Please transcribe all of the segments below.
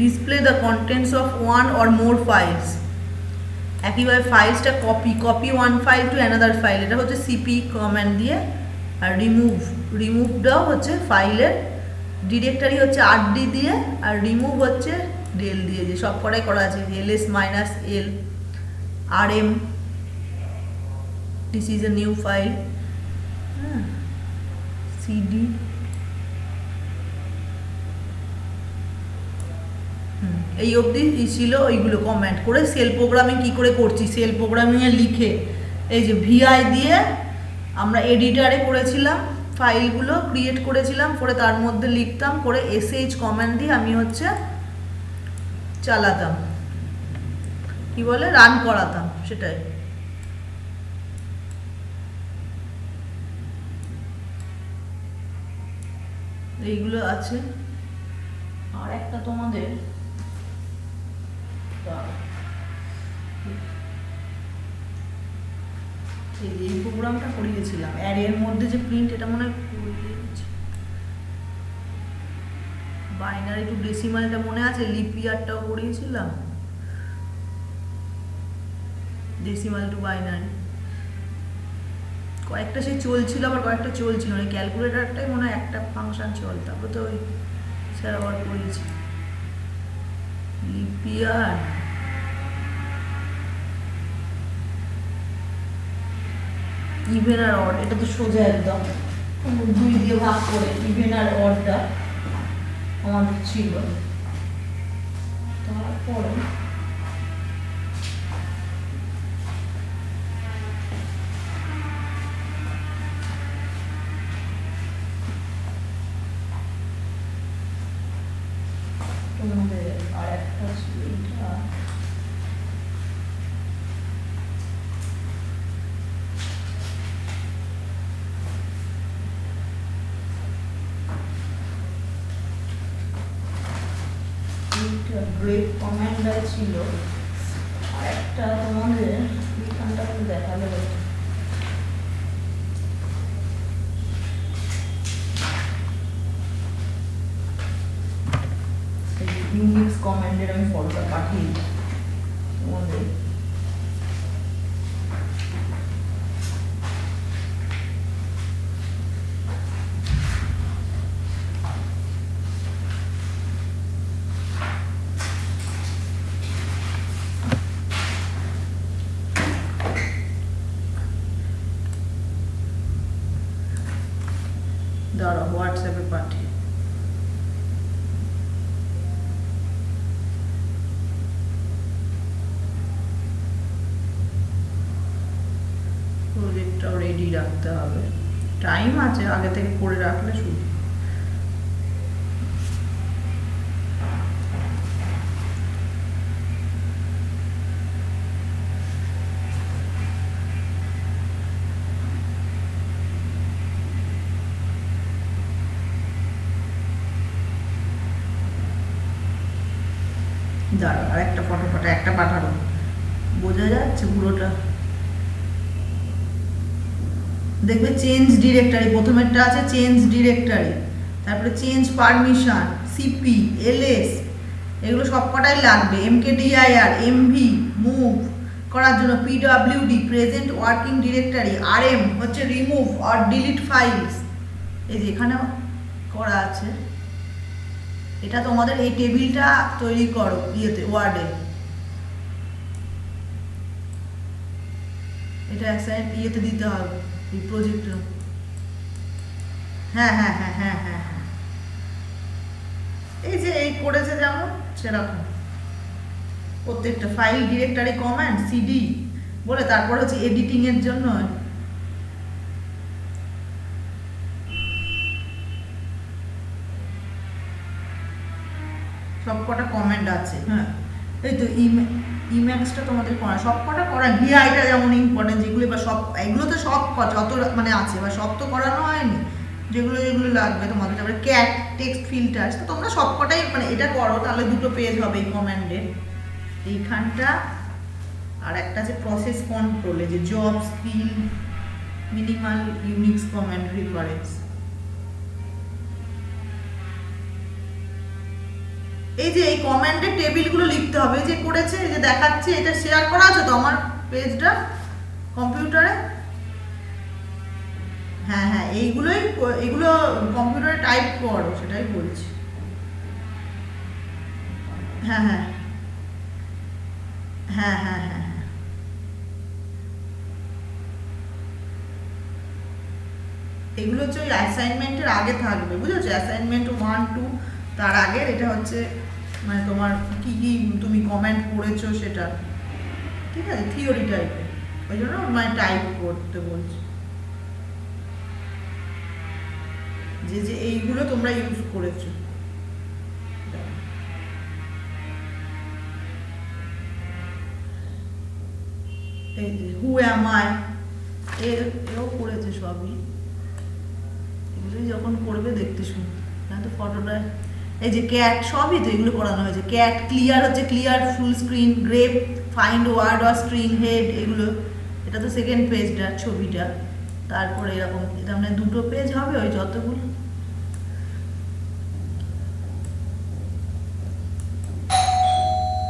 Display the contents of one or more files. একইভাবে ফাইলসটা copy one file to another file, এটা হচ্ছে CP command দিয়ে। আর রিমুভটাও হচ্ছে ফাইলের ডিরেক্টরি হচ্ছে আরডি দিয়ে, আর রিমুভ হচ্ছে ডেল দিয়ে, যে সব কটাই করা আছে। ls minus L rm, this is a new file, cd, এই অবধি ছিল। ওইগুলো কমেন্ট করে সেল প্রোগ্রামিং কী করে করছি, সেল প্রোগ্রামিংয়ে লিখে এই যে ভিআই দিয়ে আমরা এডিটারে করেছিলাম, ফাইলগুলো ক্রিয়েট করেছিলাম, করে তার মধ্যে লিখতাম, করে sh কমান্ড দিয়ে আমি হচ্ছে চালাতাম, কি বলে রান করাতাম, সেটাই। এইগুলো আছে। আর একটা তোমাদের এই প্রোগ্রামটা করিয়েছিলাম, অ্যারের মধ্যে যে প্রিন্ট, এটা মনে হয় বাইনারি টু ডেসিমালটা মনে আছে, লিপ ইয়ারটাও করিয়েছিলাম, ডেসিমাল টু বাইনারি কয়েকটা সে চলছিল, আবার কয়েকটা চলছিল না। ক্যালকুলেটারটাই মনে হয় একটা ফাংশন চল, তারপর তো ওই স্যার আবার করিয়েছি লিপ ইয়ার। ইভেন আর অড, এটা তো সোজা একদম 2 দিয়ে ভাগ করে ইভেন আর অডটা আমাদের ছিল। তারপরে তোমাদের আর একটা ছিল এটা, গ্রেট কমান্ডার ছিল। আর একটা তোমাদের এখানটা দেখালে ইউনিক্স কমান্ডের আমি ফটোটা পাঠিয়ে তোমাদের। দাঁড়াও হোয়াটসঅ্যাপে পাঠিয়ে। প্রজেক্টটাও রেডি রাখতে হবে, টাইম আছে, আগে থেকে করে রাখলে শুধু। দাঁড়াও আর একটা ফটো একটা পাঠানো, বোঝা যাচ্ছে পুরোটা? দেখবে চেঞ্জ ডিরেক্টরি, প্রথমেরটা আছে চেঞ্জ ডিরেক্টরি, তারপরে চেঞ্জ পারমিশন, সিপি, এলএস, এগুলো সব কটাই লাগবে। mkdir, mv মুভ করার জন্য, pwd present working directory, rm হচ্ছে রিমুভ আর ডিলিট ফাইলস, এই যে এখানে করা আছে। এটা তোমাদের এই টেবিলটা তৈরি করো ইয়েতে ওয়ার্ডে, এটা অ্যাসাইন ইয়েতে দিতে হবে এই প্রজেক্টে। হ্যাঁ হ্যাঁ হ্যাঁ হ্যাঁ হ্যাঁ হ্যাঁ, এই যে এই করেছে যেমন সেরকম প্রত্যেকটা ফাইল ডিরেক্টরি কমান্ড সিডি বলে, তারপর হচ্ছে এডিটিং এর জন্য সব কটা কমেন্ট আছে। হ্যাঁ এই তো ইম্যাক্সটা তোমাদের করা, সব কটা করা, ভিআইটা যেমন ইম্পর্টেন্ট, যেগুলো বা সব এগুলো তো সব যত মানে আছে বা সব তো করানো হয়নি, যেগুলো যেগুলো লাগবে তোমাদের। তারপরে ক্যাট টেক্সট ফিল্টার্স, তো তোমরা সব কটাই মানে এটা করো, তাহলে 2টো পেজ হবে এই কমান্ডে এইখানটা। আর একটা আছে প্রসেস কন্ট্রোলে, যে job skill minimal Unix command reference, এই যে এই কমেন্টের টেবিলগুলো লিখতে হবে, এই যে করেছে, এই যে দেখাচ্ছে, এটা শেয়ার করা আছে তো আমার পেজটা কম্পিউটারে। হ্যাঁ হ্যাঁ, এগুলো কম্পিউটারে টাইপ করো, সেটাই বলছি। হ্যাঁ হ্যাঁ হ্যাঁ হ্যাঁ হ্যাঁ হ্যাঁ, এগুলো হচ্ছে ওই অ্যাসাইনমেন্টের আগে থাকবে, বুঝেছো? অ্যাসাইনমেন্ট 1 2 তার আগে এটা হচ্ছে মানে তোমার কি কি তুমি কমেন্ট করেছো সেটা, ঠিক আছে, থিওরি টাইপের, ওই জন্য মানে টাইপ করতে বলছি, যে যে এইগুলো তোমরা ইউজ করেছো। এই যে হু অ্যাম আই, এও করেছে সবই, এগুলোই যখন করবে দেখতে শুনতে, হ্যাঁ তো ফটোটা, এই যে ক্যাট, সবই তো এগুলো করানো হয়েছে। ক্যাট ক্লিয়ার হচ্ছে clear full screen, grep find word or string head, এগুলো, এটা তো সেকেন্ড পেজটা ছবিটা, তারপরে এরকম, এটা মানে দুটো পেজ হবে ওই যতগুলো।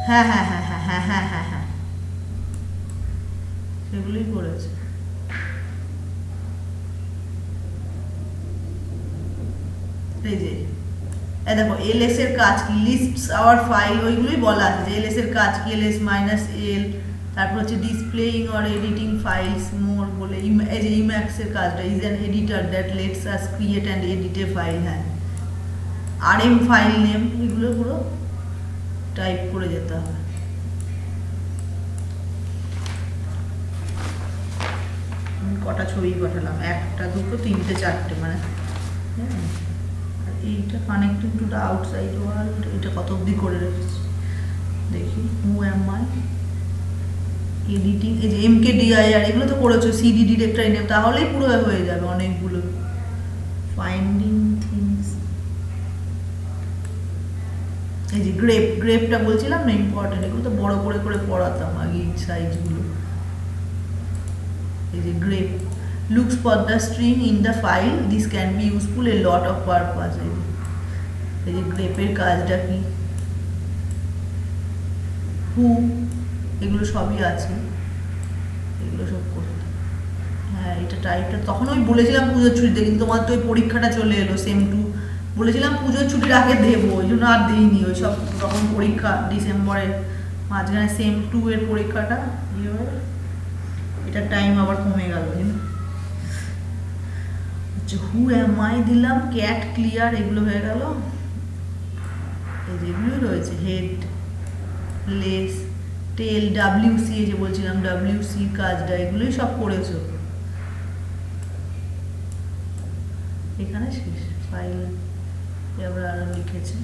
হ্যাঁ হ্যাঁ হ্যাঁ হ্যাঁ হ্যাঁ হ্যাঁ হ্যাঁ হ্যাঁ, সেগুলোই করেছে। এই যে দেখো এলএস এর কাজ কি, লিস্টস আওয়ার ফাইল, ওইগুলোই বলা আছে যে এলএস এর কাজ কি, এলএস মাইনাস এল, তারপর হচ্ছে ডিসপ্লেইং অর এডিটিং ফাইলস মোর বলে, এই যে ইম্যাক্স এর কাজটা, is an editor that let's us create and edit A file, হ্যাঁ, আরএম ফাইল নেম, এগুলো পুরো টাইপ করে যেতে হবে। কটা ছবি পাঠালাম, 1 2 3 4, মানে হ্যাঁ, এইটা connecting to the outside world, এটা কত অবধি করে রেখেছি দেখি। হু অ্যাম আই, এডিটিং, এই যে MKDIR, এগুলো তো করেছো, সিডি ডিরেক্টরি নেম, তাহলেই পুরো হয়ে যাবে অনেকগুলো। ফাইন্ডিং থিংস, এই যে গ্রেপটা বলছিলাম না ইম্পর্টেন্ট, এগুলো তো বড় করে করে পড়াতাম আগে সাইজগুলো। এই যে grape looks for the string in the file, this can be useful a lot of purpose, এই যে গ্রেপের কাজটা কি, হু, এগুলো সবই আছে, এগুলো সব করতে। হ্যাঁ এটা টাইপটা তখন ওই বলেছিলাম পুজোর ছুটিতে, কিন্তু তোমার তো ওই পরীক্ষাটা চলে এলো সেম টু, বলেছিলাম পুজোর ছুটির আগে দেবো, ওই জন্য আর দিইনি, ওই সব তখন পরীক্ষা ডিসেম্বরের মাঝখানে সেম 2 এর পরীক্ষাটা ইয়ে, এটা টাইম আবার কমে গেল। হু অ্যাম আই দিলাম, ক্যাট ক্লিয়ার, এগুলো হয়ে গেল, এই যেগুলোই রয়েছে, হেড, লেস, টেল, WC, এই যে বলছিলাম WC কাজটা, এগুলোই সব করেছো। এখানে শেষ, ফাইল এবার আরো লিখেছে।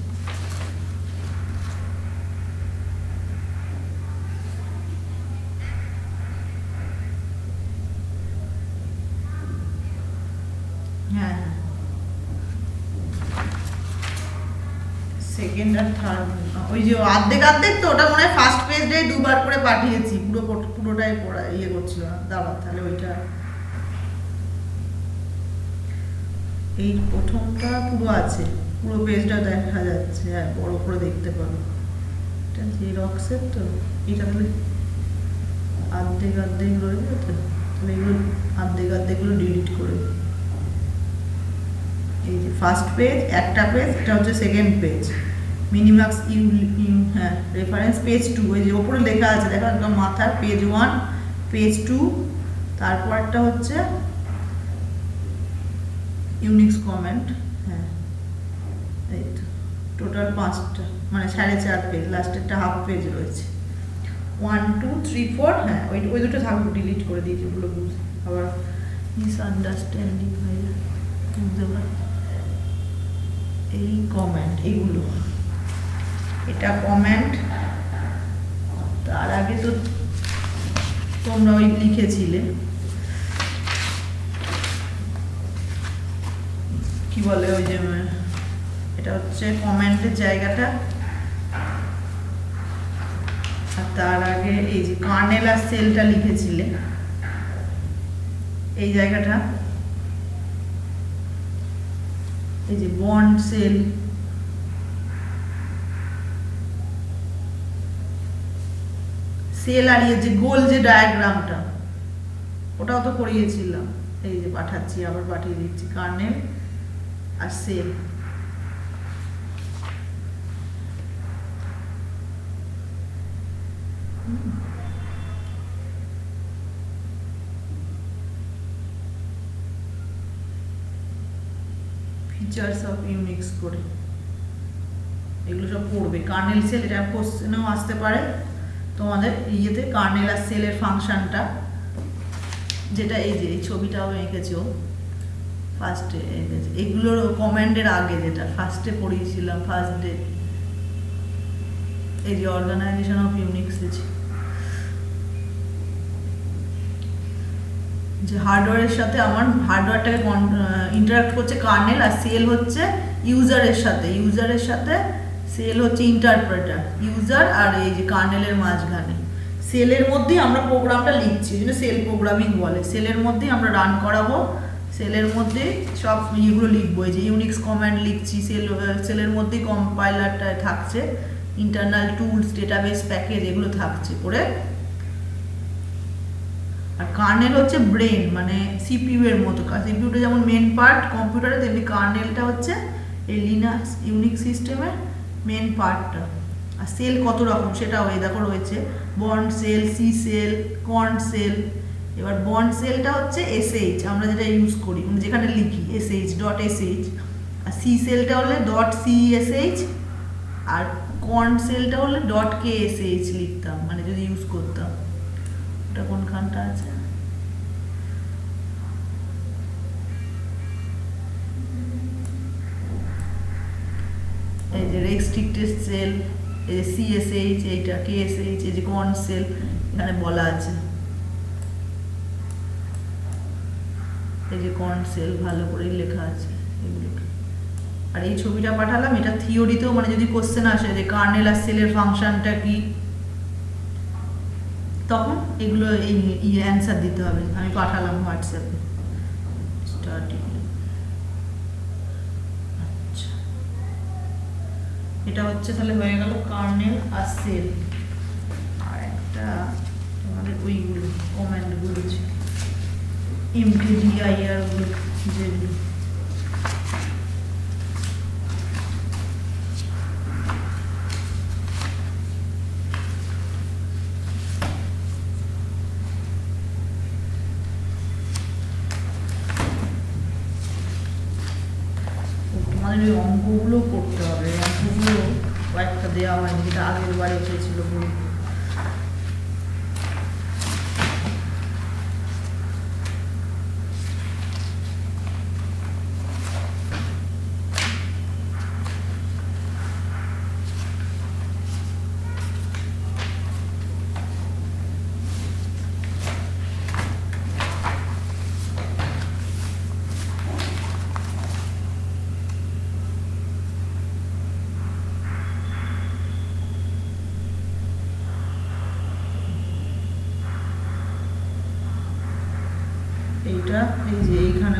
হ্যাঁ সেকেন্ড আর থার্ড, ওই যে অর্ধেক তো ওটা মনে হয় ফার্স্ট পেজটাই 2বার করে পাঠিয়েছি, পুরোটাই পড়া ইয়ে করছিল না, দাঁড়া তাহলে ওইটা, এই প্রথমটা পুরো আছে, পুরো পেজটা দেখা যাচ্ছে, হ্যাঁ বড় করে দেখতে পারো, এটা জেরক্সের তো, এটা তাহলে অর্ধেক রয়েছে তো, তাহলে এগুলো অর্ধেকগুলো ডিলিট করে, এই যে ফার্স্ট পেজ একটা পেজ, এটা হচ্ছে সেকেন্ড পেজ, মিনিমাক্স হ্যাঁ রেফারেন্স পেজ 2, এই যে ওপরে লেখা আছে দেখো একদম মাথার, পেজ 1 পেজ 2, তারপরটা হচ্ছে ইউনিক্স কমেন্ট, হ্যাঁ এই তো টোটাল 5টা, মানে 4.5 পেজ, লাস্টেরটা হাফ পেজ রয়েছে, 1 2 3 4, হ্যাঁ ওই দুটো থাকবে, ডিলিট করে দিয়েছি, ওগুলো বুঝতে আবার মিসআন্ডারস্ট্যান্ডিং হয়ে যায়, বুঝতে পার। এই কমেন্ট, এইগুলো, এটা কমেন্ট, তার আগে তো তোমরা ওই লিখেছিলে কি বলে, ওই যে এটা হচ্ছে কমেন্টের জায়গাটা, আর তার আগে এই যে কার্নেল আর সেলটা লিখেছিলে, এই জায়গাটা, এই যে বন্ড সেল, সেল আর যে গোল যে ডায়াগ্রামটা ওটাও তো করিয়েছিলাম। এই যে পাঠাচ্ছি, আবার পাঠিয়ে দিচ্ছি, কার্নেল আর সেল। ফিচার্স অফ ইউনিক্স করে এগুলো সব পড়বে। কার্নেল সেল, এটা কোশ্চেনেও আসতে পারে তোমাদের ইয়েতে, কার্নেল আর সেলের ফাংশনটা, যেটা এই যে এই ছবিটাও এঁকেছে ও ফার্স্টে এঁকেছে, এগুলোর কমান্ডের আগে যেটা ফার্স্টে পড়িয়েছিলাম ফার্স্ট ডে, এই যে অর্গানাইজেশন অফ ইউনিক্স আছে। যে হার্ডওয়্যারের সাথে আমার হার্ডওয়্যারটাকে ইন্টারাক্ট করছে কার্নেল, আর সেল হচ্ছে ইউজারের সাথে সেল হচ্ছে ইন্টারপ্রেটার, ইউজার আর এই যে কার্নেলের মাঝখানে। সেলের মধ্যেই আমরা প্রোগ্রামটা লিখছি, যেটা সেল প্রোগ্রামিং বলে। সেলের মধ্যেই আমরা রান করাবো, সেলের মধ্যে সব ইয়েগুলো লিখবো, এই যে ইউনিক্স কমান্ড লিখছি, সেলের মধ্যেই কম্পাইলারটা থাকছে, ইন্টারনাল টুলস, ডেটাবেস প্যাকেজ এগুলো থাকছে করে। আর কার্নেল হচ্ছে ব্রেন, মানে সিপিইউ এর মতো কাজ। সিপিইউটা যেমন মেন পার্ট কম্পিউটারে, তেমনি কার্নেলটা হচ্ছে এই লিনাক্স ইউনিক্স সিস্টেমের মেন পার্টটা। আর সেল কত রকম সেটাও এই দেখো রয়েছে, bond shell, C shell, Korn shell. এবার বন্ড সেলটা হচ্ছে এসএইচ, আমরা যেটা ইউজ করি মানে যেখানে লিখি এসএইচ, ডট এসএইচ। আর সি সেলটা হলে ডট সিএসএইচ, আর কর্ন সেলটা হলে ডট কেএসএইচ লিখতাম, মানে যদি ইউজ করতাম। ওটা কোনখানটা আছে, এই যে রেস্ট্রিক্টেড সেল, এই যে সিএসএইচ, এইটা কেএসএইচ, এই যে কর্ন সেল এখানে বলা আছে, এই যে কর্ন সেল ভালো করেই লেখা আছে এগুলোকে। আর এই ছবিটা পাঠালাম, এটা থিওরিতেও মানে যদি কোশ্চেন আসে যে কার্নেল আর সেলের ফাংশনটা কি, তখন এগুলো এই অ্যান্সার দিতে হবে। আমি পাঠালাম হোয়াটসঅ্যাপে স্টার্টিং। আচ্ছা, এটা হচ্ছে তাহলে হয়ে গেল কার্নেল আর সেল। আর একটা আমাদের ওইগুলো কমান্ডগুলো ছিল mkdir গুলো, যেগুলো তোমাদের ওই অঙ্কগুলো করতে হবে। অঙ্কগুলো কয়েকটা দেওয়া হয়নি, যেটা আগের বার এসেছিল বই। এইটা এই যে এইখানে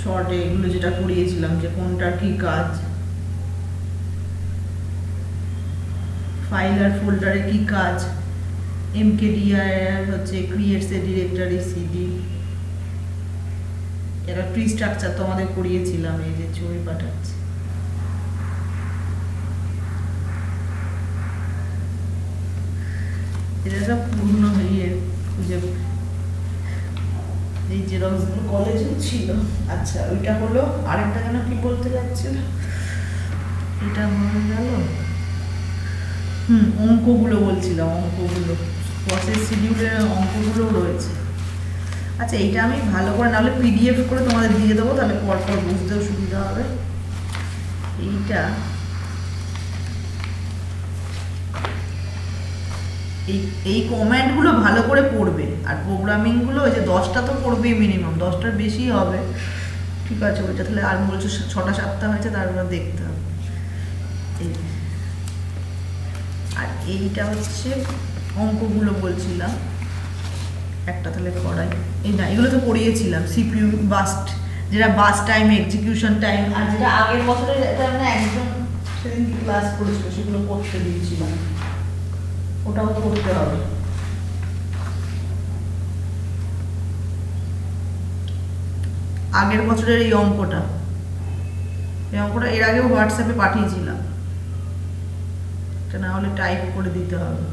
শর্টে এগুলো যেটা করিয়েছিলাম, যে কোনটার কি কাজ, ফাইল আর ফোল্ডারে কি কাজ, mkdir হচ্ছে ক্রিয়েটস এ ডিরেক্টরি সিডি, এরা ট্রি স্ট্রাকচার তো আমাদের করিয়েছিলাম। এই যে ছবি পাঠাচ্ছি, এটা সব পূর্ণ হয়ে খুঁজে, এই জেরক্সগুলো কলেজে ছিল। আচ্ছা, ওইটা হলো। আরেকটা যেন কি বলতে যাচ্ছিল, এটা হয়ে গেল। অঙ্কগুলো বলছিলাম, অঙ্কগুলো প্রসেস শিডিউলের অঙ্কগুলোও রয়েছে। আচ্ছা, এইটা আমি ভালো করে নাহলে পিডিএফ করে তোমাদের দিয়ে দেবো, তাহলে পরপর বুঝতেও সুবিধা হবে। এইটা এই কমেন্টগুলো ভালো করে পড়বে, আর প্রোগ্রামিংগুলো ওই যে 10টা তো পড়বেই মিনিমাম, 10টার বেশি হবে। ঠিক আছে, ওইটা তাহলে আর বলছো 6টা 7টা হয়েছে, তারপর দেখতে হবে। আর এইটা হচ্ছে অঙ্কগুলো বলছিলাম, একটা তাহলে করাই। এই না, এগুলো তো পড়িয়েছিলাম, সিপিইউ বাস্ট, যেটা বাস টাইম, এক্সিকিউশন টাইম, আর যেটা আগের বছরের এটা মানে একজন সেদিন ক্লাস করেছিল, সেগুলো পড়তে দিয়েছিলাম, ওটাও করতে হবে। আগের বছরের এই অঙ্কটা এর আগেও হোয়াটসঅ্যাপে পাঠিয়েছিলাম, এটা না হলে টাইপ করে দিতে হবে।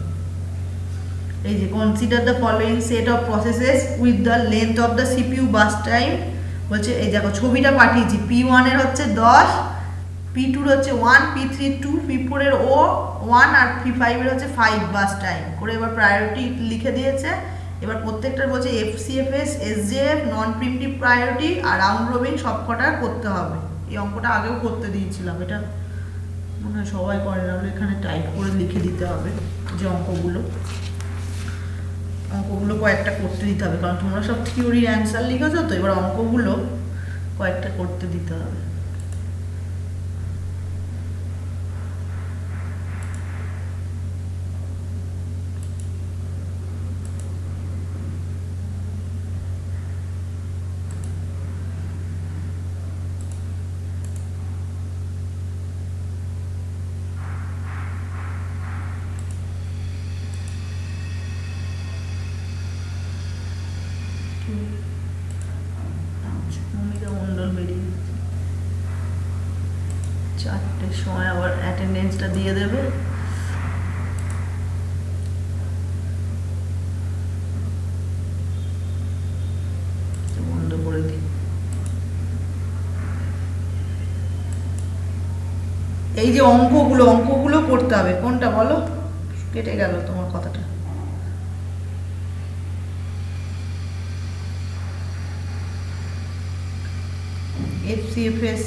এই যে consider the following set of processes with the length of the CPU bus time বলছে। এই দেখো ছবিটা পাঠিয়েছি, P1 এর হচ্ছে 10, P2 এর হচ্ছে 1, P3 2, P4 এর 1 আর P5 এর হচ্ছে 5 বাস টাইম করে এবার প্রায়োরিটি লিখে দিয়েছে। এবার প্রত্যেকটার বলছে FCFS, SJF, নন প্রিমটিভ প্রায়োরিটি আর রাউন্ড রবিন সব কটা করতে হবে। এই অঙ্কটা আগেও করতে দিয়েছিলাম, এটা মনে হয় সবাই করে না, এখানে টাইপ করে লিখে দিতে হবে যে অঙ্কগুলো কয়েকটা করতে দিতে হবে, কারণ তোমরা সব থিওরির অ্যান্সার লিখেছো তো, এবার অঙ্কগুলো কয়েকটা করতে দিতে হবে। চারটের সময় আবার অ্যাটেন্ডেন্সটা দিয়ে দেবে। বন্ধ করে দিই। এই যে অঙ্কগুলো করতে হবে, কোনটা বলো? কেটে গেল তোমার কথাটা। FCFS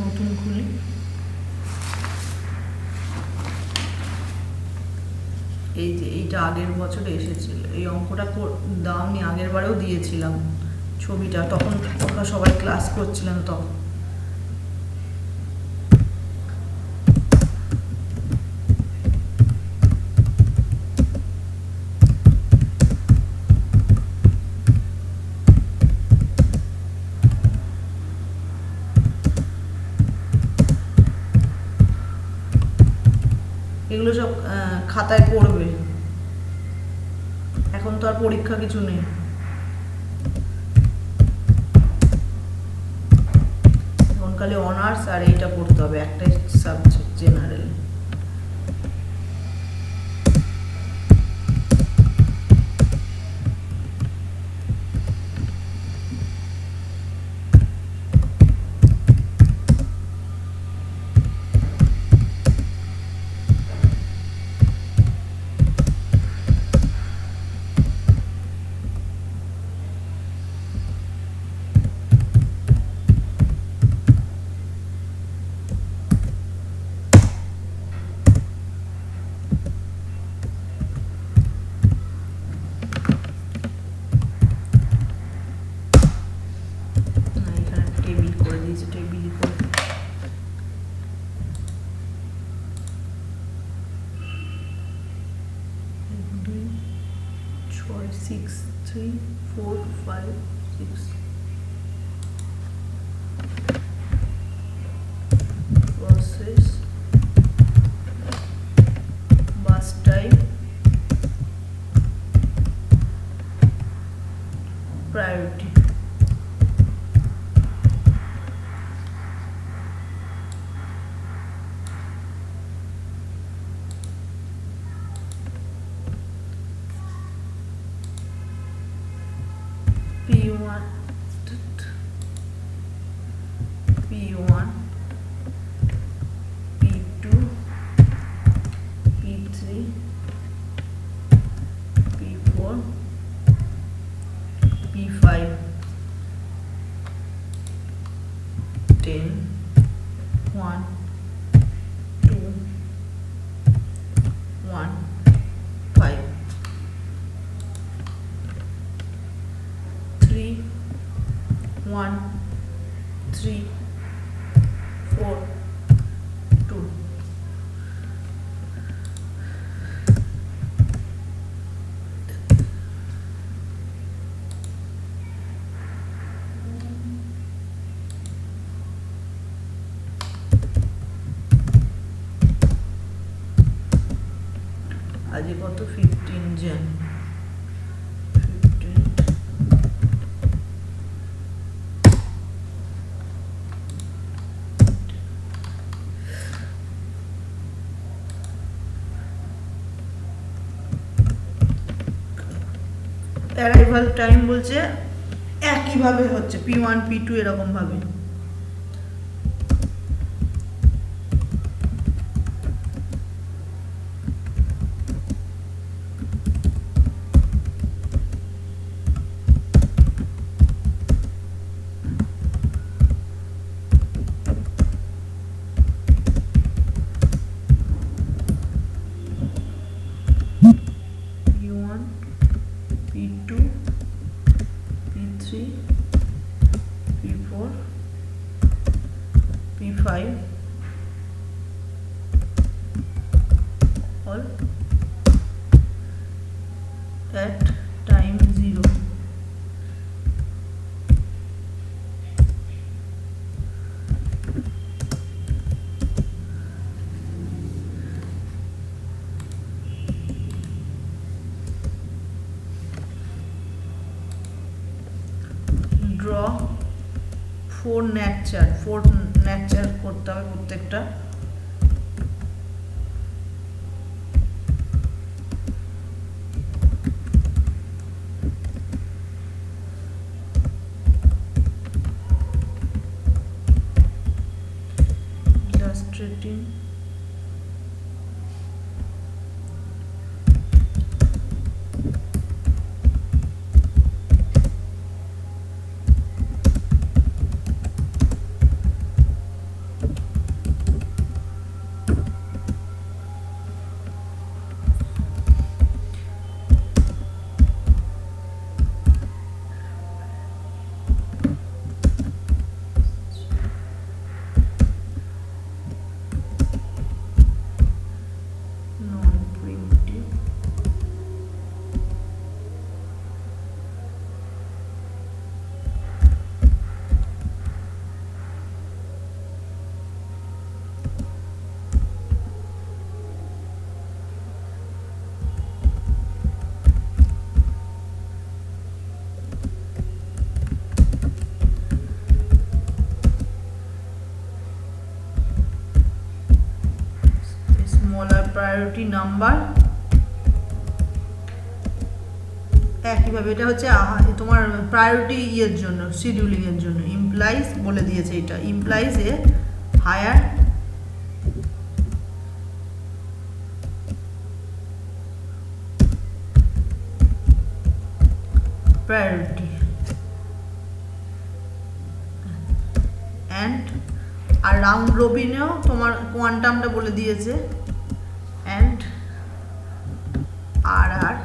নতুন খুলি। এই যে এইটা আগের বছরে এসেছিল, এই অঙ্কটা দাওনি, আগের বারেও দিয়েছিলাম ছবিটা, তখন তোমরা সবাই ক্লাস করছিলেন তখন। এগুলো সব খাতায় পড়বে, এখন তো আর পরীক্ষা কিছু নেই। এখন খালি অনার্স আর এইটা পড়তে হবে, একটাই subject general. Process bus type priority। P1, P1, P2, P3, P4, P5, 10, 1, 2, 1, 5, 3, 1, 3, 4, 2। আর আজকে কত 15 জন অ্যারাইভাল টাইম বলছে একইভাবে হচ্ছে P1 P2 এরকম ভাবে। P2 P3 P4 P5 all at time 0. Draw 4 net chart করতে হবে প্রত্যেকটা। Illustrating non-preemptive smaller priority number। একইভাবে এটা হচ্ছে তোমার প্রায়োরিটি এর জন্য শিডিউলিং এর জন্য ইমপ্লাইজ বলে দিয়েছে, এটা implies a higher priority and আর রাউন্ড রবিনেও তোমার কোয়ান্টামটা বলে দিয়েছে অ্যান্ড আর আর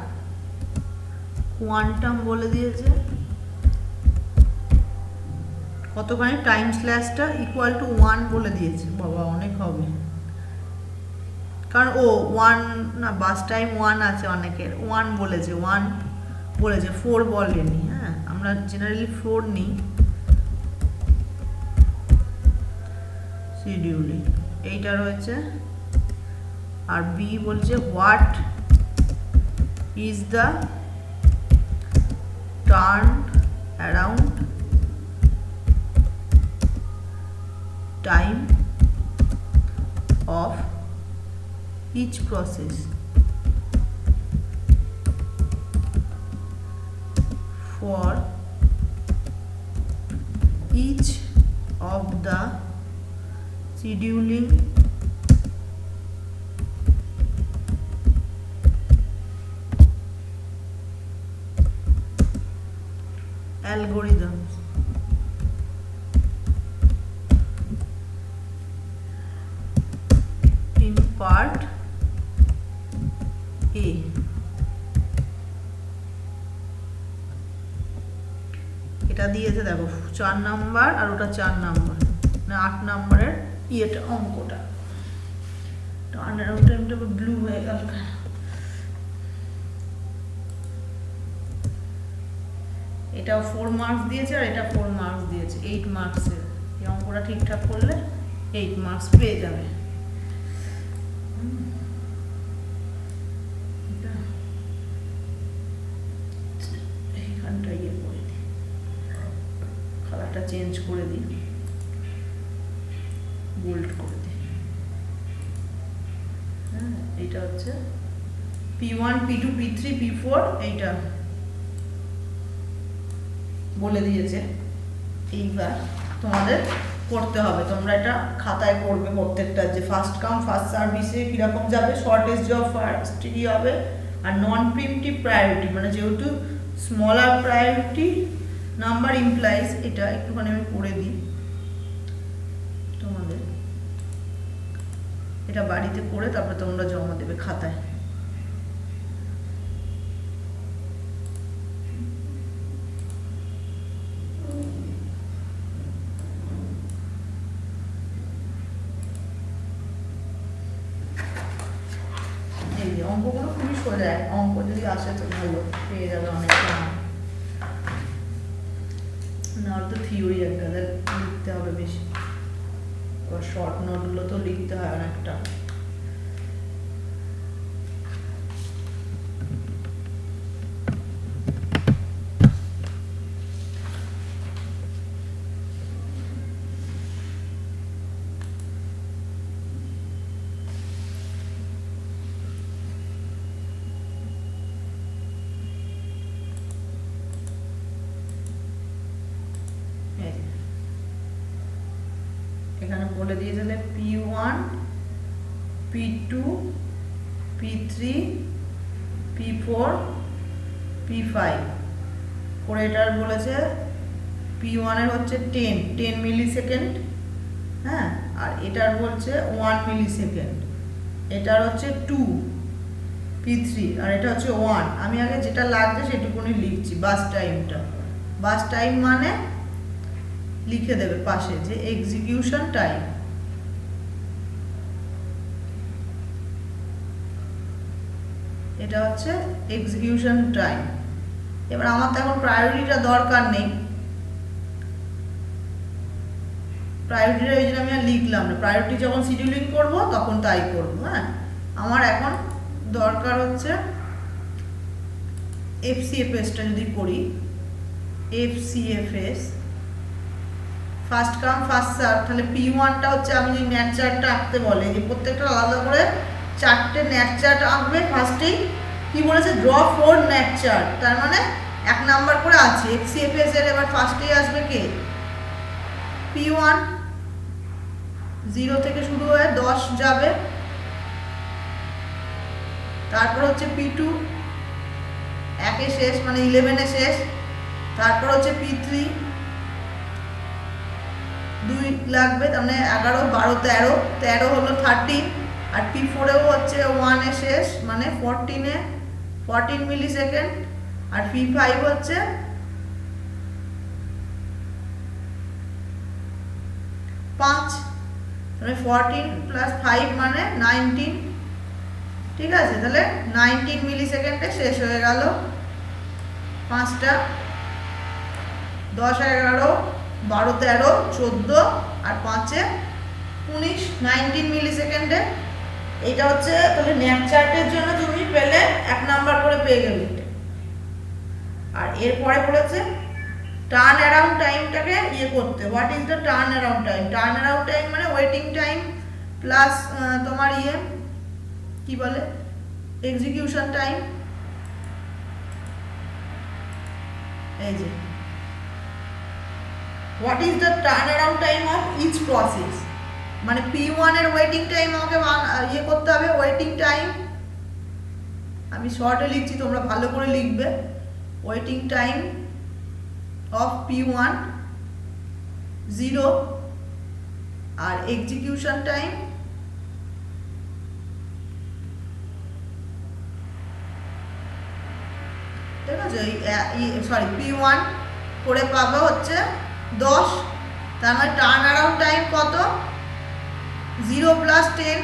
কোয়ান্টাম বলে দিয়েছে কতখানি টাইম স্ল্যাশটা ইকুয়াল টু 1 বলে দিয়েছে। বাবা অনেক হবে, কারণ ও 1 না বাস টাইম 1 আছে অনেকের, 1 বলেছে 4 বলেনি। হ্যাঁ আমরা জেনারেলি 4 নিই শিডিউলিং, এইটা রয়েছে। আর বি বলছে what is the turn around time of each process for each of the scheduling algorithms in part A। এটা দিয়েছে দেখো 4 নাম্বার আর ওটা 4 নাম্বার, না 8 নাম্বারের ইয়েটা অঙ্কটা। টার্ন অ্যারাউন্ড টাইমটা ব্লু হয়ে গেল। এটাও 4 মার্কস দিয়েছে আর এটা 4 মার্কস দিয়েছে 8 মার্কসের। এই অঙ্কটা ঠিকঠাক করলে 8 মার্কস পেয়ে যাবে। কালারটা চেঞ্জ করে দিই, বোল্ড করে দিই। হ্যাঁ, এইটা হচ্ছে P1 P2 P3 P4 এইটা বলে দিয়েছে। এইবার তোমাদের করতে হবে, তোমরা এটা খাতায় করবে প্রত্যেকটা, যে ফার্স্ট কাম ফার্স্ট সার্ভিসে কীরকম যাবে, শর্টেজ অফ ফার্স্টই হবে, আর নন প্রিমটিভ প্রায়োরিটি মানে যেহেতু স্মলার প্রায়োরিটি নাম্বার ইমপ্লাইজ, এটা একটুখানি আমি করে দিই তোমাদের, এটা বাড়িতে করে তারপরে তোমরা জমা দেবে খাতায়। অঙ্কগুলো খুবই সোজা, অঙ্ক যদি আসে তো ভালো, পেয়ে যাবে অনেক, না তো থিওরি একটা লিখতে হবে বেশি, আবার শর্ট নোটগুলো তো লিখতে হয় অনেকটা। এখানে বলে দিয়ে দিলে P1 P2 P3 P4 P5 করে, এটার বলেছে P1 এর হচ্ছে 10 মিলি সেকেন্ড, হ্যাঁ, আর এটার বলছে 1 মিলি সেকেন্ড, এটার হচ্ছে 2 P3 আর এটা হচ্ছে 1। আমি আগে যেটা লাগছে সেটুকুনি লিখছি, বাস টাইমটা, বাস টাইম মানে লিখে দেবে পাশে যে এক্সিকিউশন টাইম, এটা হচ্ছে এক্সিকিউশন টাইম। এবার আমার তো এখন প্রায়োরিটিটা দরকার নেই, প্রায়োরিটিটা ওই জন্য আমি আর লিখলাম না, প্রায়োরিটি যখন শিডিউলিং করব তখন তাই করব। হ্যাঁ, আমার এখন দরকার হচ্ছে FCFSটা যদি করি, FCFS first come first serve, তাহলে P1টা হচ্ছে আমি যদি ন্যাট চার্টটা আঁকতে বলে, যে প্রত্যেকটা আলাদা করে 4টে ন্যাট চার্ট আঁকবে ফার্স্টেই, কি বলেছে ড্র 4 ন্যাট চার্ট, তার মানে 1 নাম্বার করে আছে FCFS এর। এবার ফার্স্টেই আসবে কে, P1 0 থেকে শুরু হয়ে 10 যাবে, তারপর হচ্ছে P2 1 এ শেষ মানে 11 এ শেষ, তারপর হচ্ছে P3 2 লাগবে, তার মানে 11 12 13, 13 হলো 13, আর P4 এও হচ্ছে 1 এ শেষ মানে 14 মিলি সেকেন্ড, আর P5 হচ্ছে 5, মানে 14 প্লাস 5 মানে 19, ঠিক আছে, তাহলে 19 মিলি সেকেন্ডে শেষ হয়ে গেল 5টা, 10 11 12 13 14 আর 5 19, 19 মিলি সেকেন্ডে। এটা হচ্ছে তাহলে ন্যাপ চার্টের জন্য তুমি পেলে 1 নাম্বার করে পেয়ে গেলে। আর এরপরে বলেছে টার্ন অ্যারাউন্ড টাইমটাকে ইয়ে করতে, what is the turn around time, turn around time মানে ওয়েটিং টাইম প্লাস তোমার ইয়ে কি বলে এক্সিকিউশন টাইম। এই যে what is the turn around time of each process, মানে P1 এর ওয়েটিং টাইম আমাকে ইয়ে করতে হবে, ওয়েটিং টাইম আমি শর্টে লিখছি, তোমরা ভালো করে লিখবে, ওয়েটিং টাইম অফ P1 0 আর এক্সিকিউশন টাইম ঠিক আছে, সরি P1 করে পাবে হচ্ছে 10, তার মানে টার্ন অ্যারাউন্ড টাইম কত 0 প্লাস 10,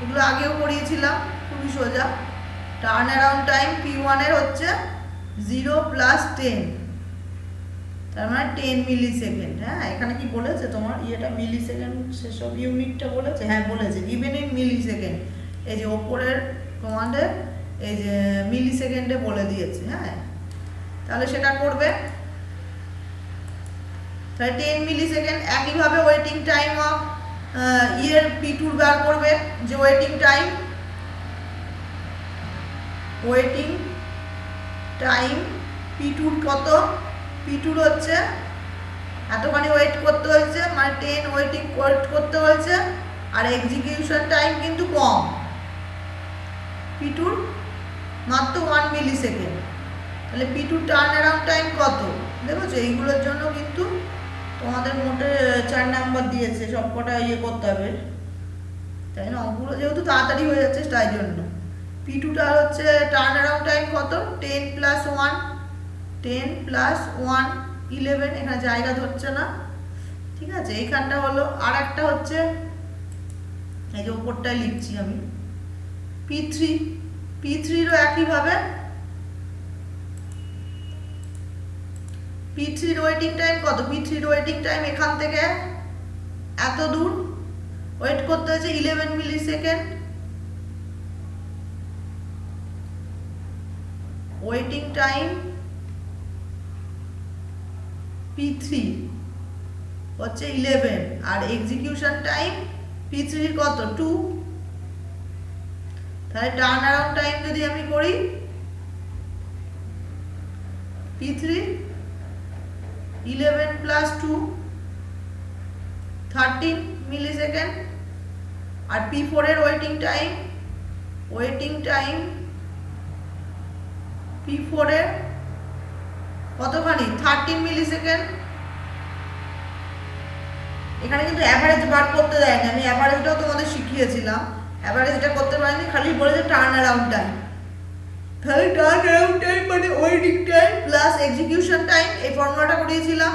এগুলো আগেও করিয়েছিলাম খুবই সোজা। টার্ন অ্যারাউন্ড টাইম P1 এর হচ্ছে 0 প্লাস 10, তার মানে 10 মিলি সেকেন্ড। হ্যাঁ, এখানে কি বলেছে তোমার ইয়েটা মিলি সেকেন্ড সেসব ইউনিটটা বলেছে, হ্যাঁ বলেছে গিভেন ইন মিলি সেকেন্ড, এই যে ওপরের তোমাদের এই যে মিলি সেকেন্ডে বলে দিয়েছে। হ্যাঁ, তাহলে সেটা করবে। তাহলে 10 মিলি সেকেন্ড। একইভাবে ওয়েটিং টাইম অফ ইয়ের P2 বার করবে, যে ওয়েটিং টাইম P2 কত, P2 হচ্ছে এতখানি ওয়েট করতে হয়েছে, মানে 10 ওয়েট করতে হয়েছে, আর এক্সিকিউশন টাইম কিন্তু কম, P2 মাত্র 1 মিলি সেকেন্ড। তাহলে P2 টার্ন অ্যারাউন্ড টাইম কত দেখেছো? এইগুলোর জন্য কিন্তু তোমাদের মোটে 4 নাম্বার দিয়েছে, সবকটা ইয়ে করতে হবে, তাই না? অঙ্কগুলো যেহেতু তাড়াতাড়ি হয়ে যাচ্ছে তাই জন্য। P2টা হচ্ছে টার্ন অ্যারাউন্ড টাইম কত, 10 + 1, 10 + 1 11, এখানে জায়গা ধরছে না, ঠিক আছে? এইখানটা হলো। আর একটা হচ্ছে এই যে উপরটায় লিখছি আমি P3 একইভাবে P3 ওয়েটিং টাইম কত, P3 ওয়েটিং টাইম এখান থেকে এত দূর ওয়েট করতে হয়েছে 11 মিলি সেকেন্ড। ওয়েটিং টাইম P3 হচ্ছে 11, আর এক্সিকিউশন টাইম P3 কত, 2। তাহলে টার্ন অ্যারাউন্ড টাইম যদি আমি করি P3 11 + 2 13 মিলি সেকেন্ড, আর P4 এর ওয়েটিং টাইম P4 এর কতখানি, 13 মিলি সেকেন্ড। এখানে কিন্তু অ্যাভারেজ বার করতে দেয়নি, আমি অ্যাভারেজটাও তোমাদের শিখিয়েছিলাম, অ্যাভারেজটা করতে পারিনি, খালি বলেছে টার্ন অ্যারাউন্ড টাইম। তাহলে টার্ন অ্যারাউন্ড টাইম মানে waiting time plus execution time, এই ফর্মুলাটা করিয়েছিলাম,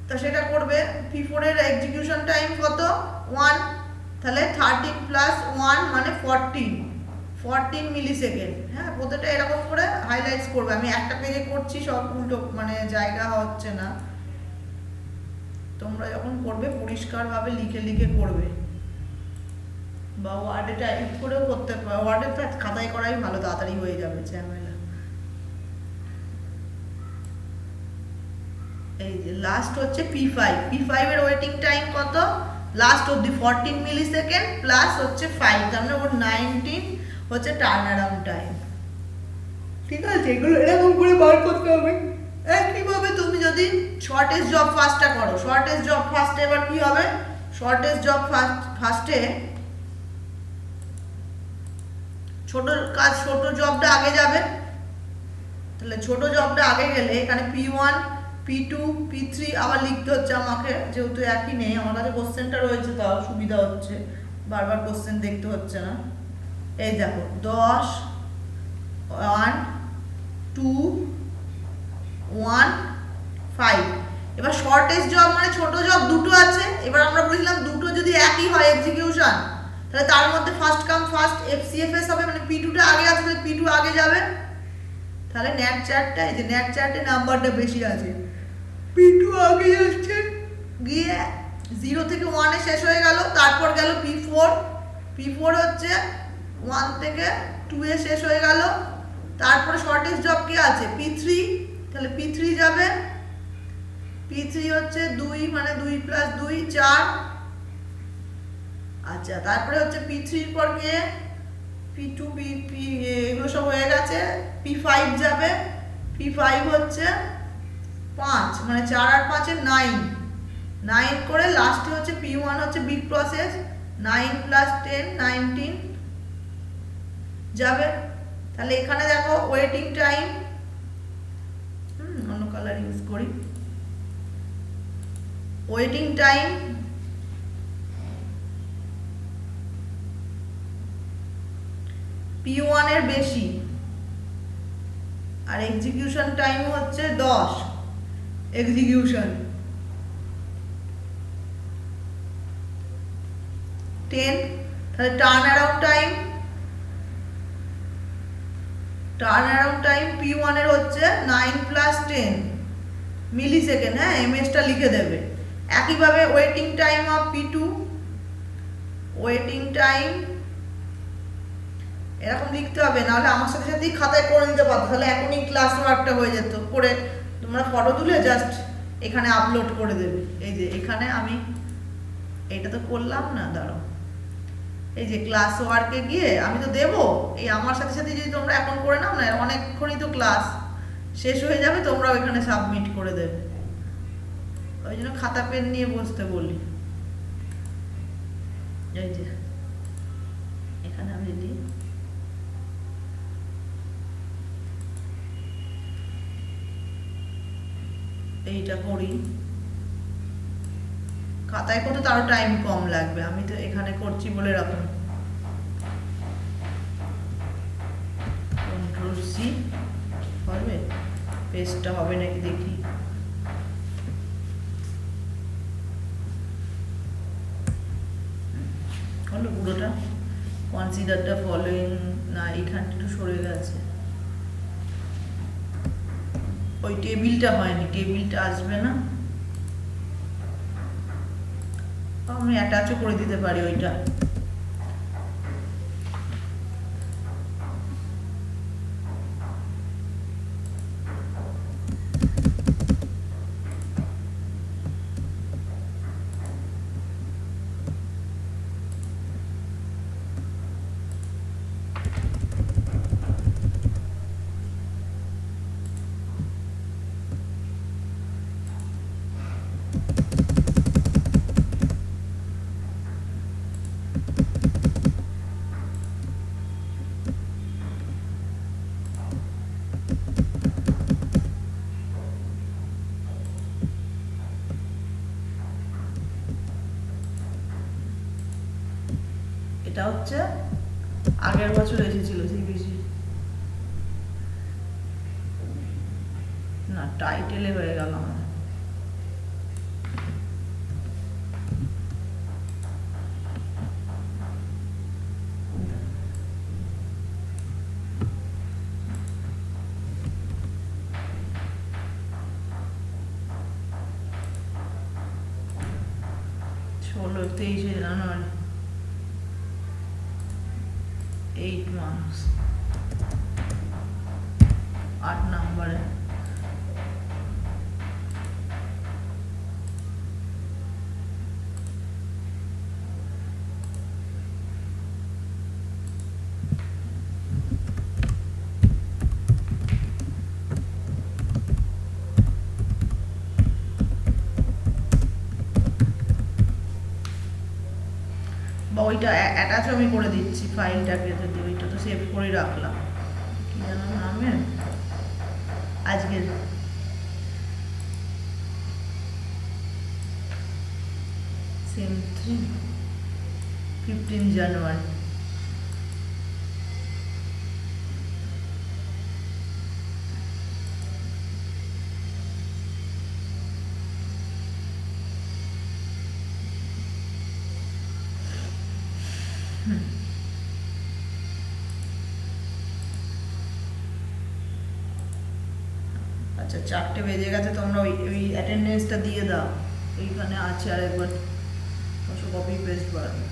তো সেটা করবে। P4 এর এক্সিকিউশন টাইম কত, 1, তাহলে 13 + 1 মানে 14 মিলি সেকেন্ড। হ্যাঁ, প্রত্যেকটা এরকম করে হাইলাইটস করবে, আমি একটা পেজে করছি, সব উল্টো মানে জায়গা হচ্ছে না, তোমরা যখন করবে পরিষ্কারভাবে লিখে করবে, বা ওয়ার্ডে টাইপ করেও করতে পারো, ওয়ার্ডে খাতায় করাই ভালো, তাড়াতাড়ি হয়ে যাবে ঝামেলা। এই যে লাস্ট হচ্ছে P5 এর ওয়েটিং টাইম কত, লাস্ট অবধি 14 মিলি সেকেন্ড প্লাস হচ্ছে 5, তার মানে ওর 19 হচ্ছে টার্ন অ্যারাউন্ড টাইম। ঠিক আছে, এগুলো এরকম করে বার করতে হবে। একইভাবে তুমি যদি শর্টেস্ট জব ফার্স্টটা করো, শর্টেস্ট জব ফার্স্টে এবার কি হবে, শর্টেস্ট জব ফার্স্টে ছোট জবটা আগে যাবে, তাহলে ছোট জবটা আগে গেলে এখানে P1 P2 P3 আবার লিখতে হচ্ছে আমাকে, যেহেতু একই নেই আমার কাছে, কোশ্চেনটা রয়েছে তাও সুবিধা হচ্ছে, বারবার কোশ্চেন দেখতে হচ্ছে না। এই দেখো 10 1 2 1 5। এবার শর্টেস্ট জব মানে ছোট জব দুটো আছে, এবার আমরা বলেছিলাম দুটো যদি একই হয় এক্সিকিউশন, তাহলে তার মধ্যে ফার্স্ট কাম ফার্স্ট FCFS হবে, মানে P2টা আগে আছে, P2 আগে যাবে। তাহলে ন্যাট চার্টটা, এই যে ন্যাট চার্টে নাম্বারটা বেশি আছে, P2 আগে যাচ্ছে, গিয়ে 0 থেকে 1 এ শেষ হয়ে গেল, তারপর গেল P4 হচ্ছে 1 থেকে 2 এ শেষ হয়ে গেল, তারপরে শর্টেস্ট জব কে আছে P3, তাহলে P3 যাবে, P3 হচ্ছে 2 মানে 2 + 2 4। আচ্ছা, তারপরে হচ্ছে P3 এর পর কে, P2 এগুলো সব হয়ে গেছে, P5 যাবে, P5 হচ্ছে 5 মানে 4 আর 5 এর 9 করে লাস্টে হচ্ছে P1 হচ্ছে বিগ প্রসেস, 9 + 10 19 যাবে। তাহলে এখানে দেখো ওয়েটিং টাইম, অন্য কালার ইউজ করি, ওয়েটিং টাইম P1 এর বেশি, আর এক্সিকিউশন টাইম হচ্ছে 10, এক্সিকিউশন 10। তাহলে টার্ন অ্যারাউন্ড টাইম P1 এর হচ্ছে 9 + 10 মিলি সেকেন্ড। হ্যাঁ, টা লিখে দেবে। একইভাবে waiting time of P2, waiting time এরকম লিখতে হবে, নাহলে আমার সাথে সাথেই খাতায় করে নিতে পারতো, তাহলে এখনই ক্লাস ওয়ার্কটা হয়ে যেত, করে তোমরা ফটো তুলে জাস্ট এখানে আপলোড করে দেবে। এই যে এখানে আমি এটা তো করলাম না, দাঁড়াও, এই যে ক্লাস ওয়ার্কে গিয়ে আমি তো দেবো, এই আমার সাথে সাথে যদি তোমরা এখন করে নাও না, অনেকক্ষণই তো ক্লাস শেষ হয়ে যাবে, তোমরাও এখানে সাবমিট করে দেবে। ওই জন্য খাতা পেন নিয়ে বসতে বলি। এই যে এখানে আমি দিই, এইটা করি, খাতায় করতে তারও টাইম কম লাগবে, আমি তো এখানে করছি বলে রাখুন। কন্ট্রোল সি হবে, পেজটা হবে নাকি দেখি। হলো পুরোটা। কনসিডার দ্য ফলোইং, না এখানটা একটু সরে গেছে, ওই টেবিলটা হয়নি, টেবিলটা আসবে না, আমি অ্যাটাচও করে দিতে পারি ওইটা। এটা হচ্ছে আগের বছর এসেছিল সিবিসি, না টাইটেলে হয়ে গেল আমার। ষোলো 23 জানুয়ারি, 8 মার্কস, 8 নম্বরে। বা ওইটা অ্যাটাচ আমি করে দিচ্ছি ফাইলটাকে, যদি ওইটা তো সেভ করে রাখলাম, কি যেন নামের আজকের সেম 15 জানুয়ারি। আচ্ছা 4টে বেজে গেছে, তোমরা ওই অ্যাটেন্ডেন্সটা দিয়ে দাও, এইখানে আছে আর একবার কপি পেস্ট বাড়বে।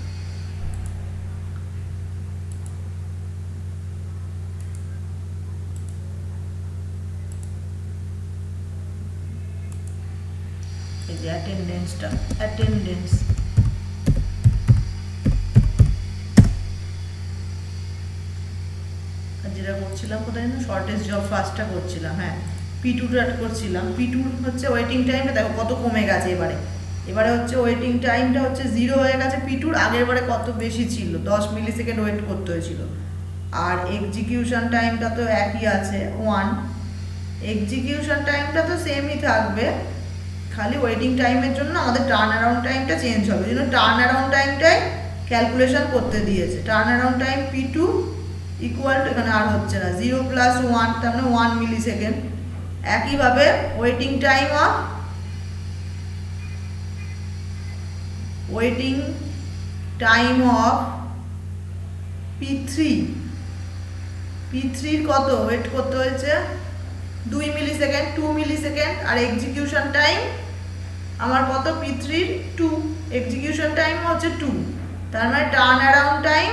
এই যে অ্যাটেন্ডেন্সটা, অ্যাটেন্ডেন্স যেটা করছিলাম কোথায় না, শর্টেস্ট জব ফার্স্টটা করছিলাম, হ্যাঁ P2টা করছিলাম। P2 হচ্ছে ওয়েটিং টাইমটা দেখো কত কমে গেছে এবারে, এবারে হচ্ছে ওয়েটিং টাইমটা হচ্ছে 0 হয়ে গেছে P2, আগের বারে কত বেশি ছিল, 10 মিলি সেকেন্ড ওয়েট করতে হয়েছিল। আর এক্সিকিউশন টাইমটা তো একই আছে 1, এক্সিকিউশন টাইমটা তো সেমই থাকবে, খালি ওয়েটিং টাইমের জন্য আমাদের টার্ন অ্যারাউন্ড টাইমটা চেঞ্জ হবে, এই জন্য টার্ন অ্যারাউন্ড টাইমটাই ক্যালকুলেশন করতে দিয়েছে। Turn around time P2 equal to, এখানে আর হচ্ছে না, 0 + 1 তার মানে 1 মিলি সেকেন্ড। একইভাবে waiting time of P3, P3 কত ওয়েট করতে হয়েছে 2 মিলি সেকেন্ড, 2 মিলি সেকেন্ড। আর এক্সিকিউশন টাইম আমার কত P3 2, এক্সিকিউশন টাইম হচ্ছে 2, তার মানে টার্ন অ্যারাউন্ড টাইম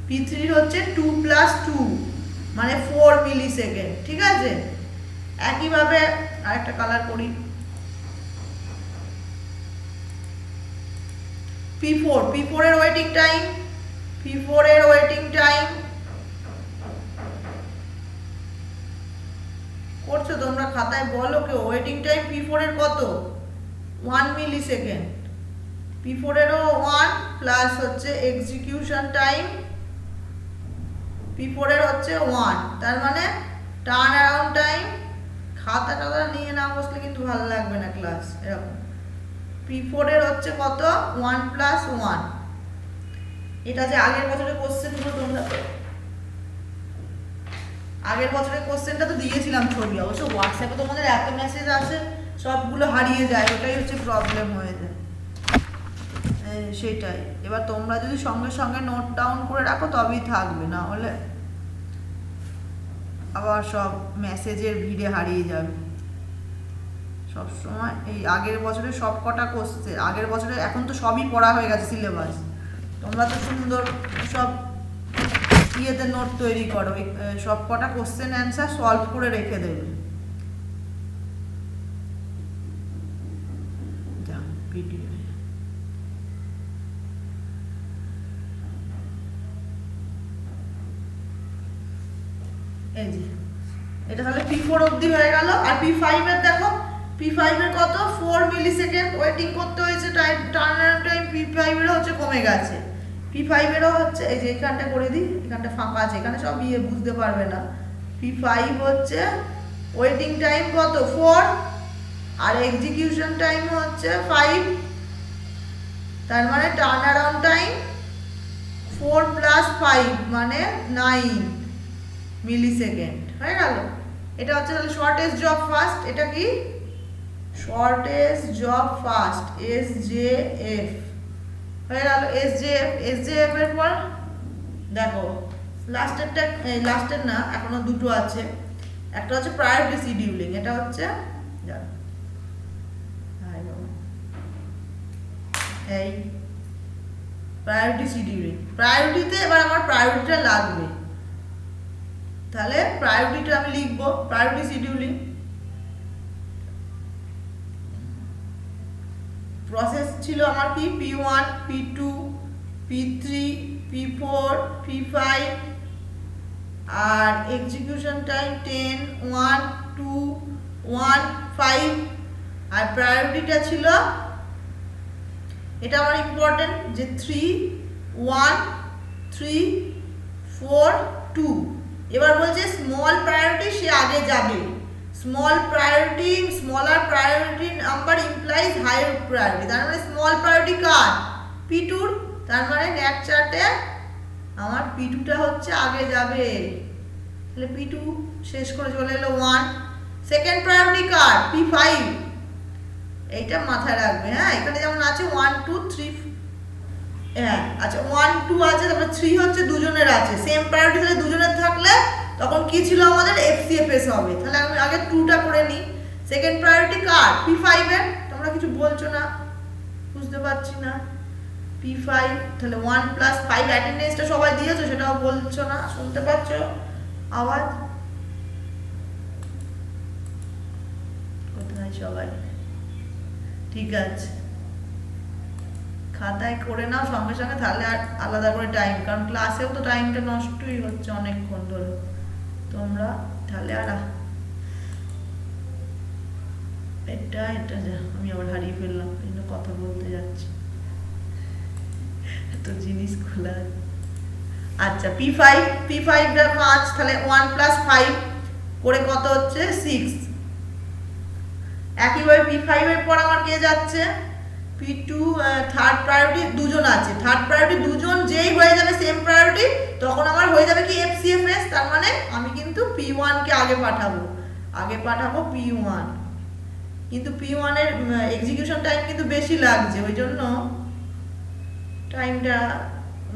P3 হচ্ছে 2 + 2 মানে 4 মিলি সেকেন্ড, ঠিক আছে। একইভাবে আরেকটা কালার করি, P4 এর ওয়েটিং টাইম, P4 এর ওয়েটিং টাইম করছো তোমরা খাতায় বলো কেউ, ওয়েটিং টাইম P4 এর কত? 1 মিলি সেকেন্ড। P4 এরও 1 প্লাস হচ্ছে এক্সিকিউশন টাইম, P4 এর হচ্ছে 1, তার মানে টার্ন অ্যারাউন্ড টাইম। খাতা নিয়ে না বসলে কিন্তু ভালো লাগবে না ক্লাস। এরকম P4 এর হচ্ছে কত? 1 প্লাস 1। এটা যে আগের বছরের কোশ্চেনগুলো তোমরা আগের বছরের কোশ্চেনটা তো দিয়েছিলাম ছবি, অবশ্য হোয়াটসঅ্যাপে তোমাদের এত মেসেজ আসে সবগুলো হারিয়ে যায়, ওটাই হচ্ছে প্রবলেম হয়ে যায়। সেটাই, এবার তোমরা যদি সঙ্গে সঙ্গে নোট ডাউন করে রাখো তবেই থাকবে, না হলে আবার সব মেসেজের ভিড়ে হারিয়ে যাবে। সবসময় এই আগের বছরের সব কটা কোশ্চেন, আগের বছরে এখন তো সবই পড়া হয়ে গেছে সিলেবাস, তোমরা তো সুন্দর সব ইয়েতে নোট তৈরি করো, সব কটা কোশ্চেন অ্যান্সার সলভ করে রেখে দেবে। ভিডিও এই যে এটা তাহলে P4 অবধি হয়ে গেল। আর P5 এর দেখো, P5 এর কত? 4 মিলি সেকেন্ড ওয়েটিং করতে হয়েছে, time turn around time P5 এরও হচ্ছে কমে গেছে। P5 এরও হচ্ছে এই যে এখানটা করে দিই, এখানটা ফাঁকা আছে, এখানে সব বুঝতে পারবে না। P5 হচ্ছে ওয়েটিং টাইম কত? 4, আর এক্সিকিউশন টাইম হচ্ছে 5, তার মানে টার্ন অ্যারাউন্ড টাইম 4 প্লাস 5 মানে 9 মিলি সেকেন্ড হয়ে গেল। এটা হচ্ছে তাহলে শর্টেস্ট জব ফাস্ট। এটা কি? শর্টেস্ট জব ফাস্ট, SJF হয়ে গেল। SJF এর পর দেখো লাস্টেরটা, লাস্টের না, এখনো দুটো আছে। একটা হচ্ছে প্রায়োরিটি শিডিউলিং, এটা হচ্ছে এই প্রায়োরিটি শিডিউলিং। প্রায়োরিটিতে এবার আমার প্রায়োরিটিটা লাগবে, তাহলে প্রায়োরিটিটা আমি লিখবো প্রায়োরিটি শিডিউলিং। প্রসেস ছিল আমার কি? P1, P2, P3, P4, P5, আর এক্সিকিউশন টাইম 10, 1, 2, 1, 5, আর প্রায়োরিটিটা ছিল, এটা আমার ইম্পর্টেন্ট, যে 3, 1, 3, 4, 2। এবার বলছে স্মল প্রায়োরিটি সে আগে যাবে। Smaller priority number implies higher priority, তার মানে স্মল প্রায়োরিটি কার? P2, তার মানে নেট চার্টে আমার P2টা হচ্ছে আগে যাবে, তাহলে P2 শেষ করে চলে এলো 1। সেকেন্ড প্রায়োরিটি কার? P5, এইটা মাথায় রাখবে। হ্যাঁ, এখানে যেমন আছে 1, 2, 3, হ্যাঁ আচ্ছা 1, 2 আছে, তারপরে 3 হচ্ছে দুজনের আছে, সেম প্রায়োরিটি, তাহলে দুজনের থাকলে তখন কি ছিল আমাদের? FCFS হবে। তাহলে আমি আগে 2টা করে নিই। সেকেন্ড প্রায়োরিটি কার? P5 এর। তোমরা কিছু বলছো না, বুঝতে পারছি না। P5 তাহলে 1 প্লাস 5, অ্যাটেন্ডেন্সটা সবাই দিয়েছো, সেটাও বলছো না, শুনতে পাচ্ছো আওয়াজ? কোথায় সবাই? ঠিক আছে, খাতায় করে নাও সঙ্গে সঙ্গে, তাহলে আর আলাদা করে টাইম, কারণ ক্লাসেও তো টাইমটা নষ্টই হচ্ছে অনেকক্ষণ ধরে। তোমরা তাহলে আর এটা যা আমি আবার হারিয়ে ফেললাম, এই কথা বলতে যাচ্ছি, এত জিনিস খোলা। আচ্ছা P5 টা 5, তাহলে 1 প্লাস 5 করে কত হচ্ছে? 6। একইভাবে P5 এর পর আমার কে যাচ্ছে? P2, থার্ড প্রায়োরিটি দুজন আছে, থার্ড প্রায়োরিটি দুজন যেই হয়ে যাবে সেম প্রায়োরিটি, তখন আমার হয়ে যাবে কি? FCFS, তার মানে আমি কিন্তু P1 কে আগে পাঠাবো P1, কিন্তু P1 এর এক্সিকিউশন টাইম কিন্তু বেশি লাগছে, ওই জন্য টাইমটা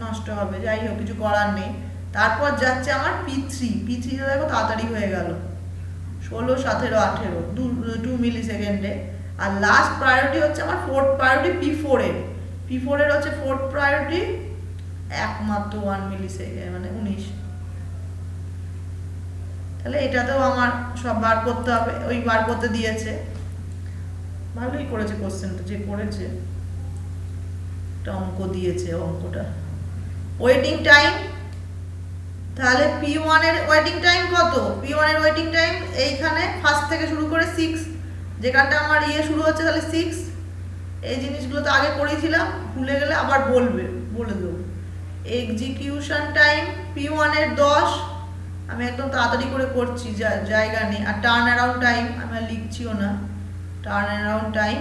নষ্ট হবে। যাই হোক, কিছু করার নেই। তারপর যাচ্ছে আমার P3 দেখো তাড়াতাড়ি হয়ে গেল, 16, 17, 18, 2 মিলি সেকেন্ডে। আর লাস্ট প্রায়োরিটি হচ্ছে আমার ফোর্থ প্রায়োরিটি P4 এর হচ্ছে ফোর্থ প্রায়োরিটি, একমাত্র 1 মিলি সেকেন্ড, মানে 19। তাহলে এটাতেও আমার সব বার করতে হবে, ওই বার করতে দিয়েছে। ভালোই করেছে কোশ্চেনটা, যে করেছে একটা অঙ্ক দিয়েছে, অঙ্কটা ওয়েটিং টাইম। তাহলে P1 এর ওয়েটিং টাইম কত? P1 এর ওয়েটিং টাইম এইখানে ফার্স্ট থেকে শুরু করে 6, যেখানটা আমার শুরু হচ্ছে তাহলে 6। এই জিনিসগুলো তো আগে করেছিলাম, ভুলে গেলে আবার বলে দেবো। এক্সিকিউশন টাইম P1 এর 10, আমি একদম তাড়াতাড়ি করে করছি, জায়গা নেই। আর টার্ন অ্যারাউন্ড টাইম আমি আর লিখছিও না। টার্ন অ্যারাউন্ড টাইম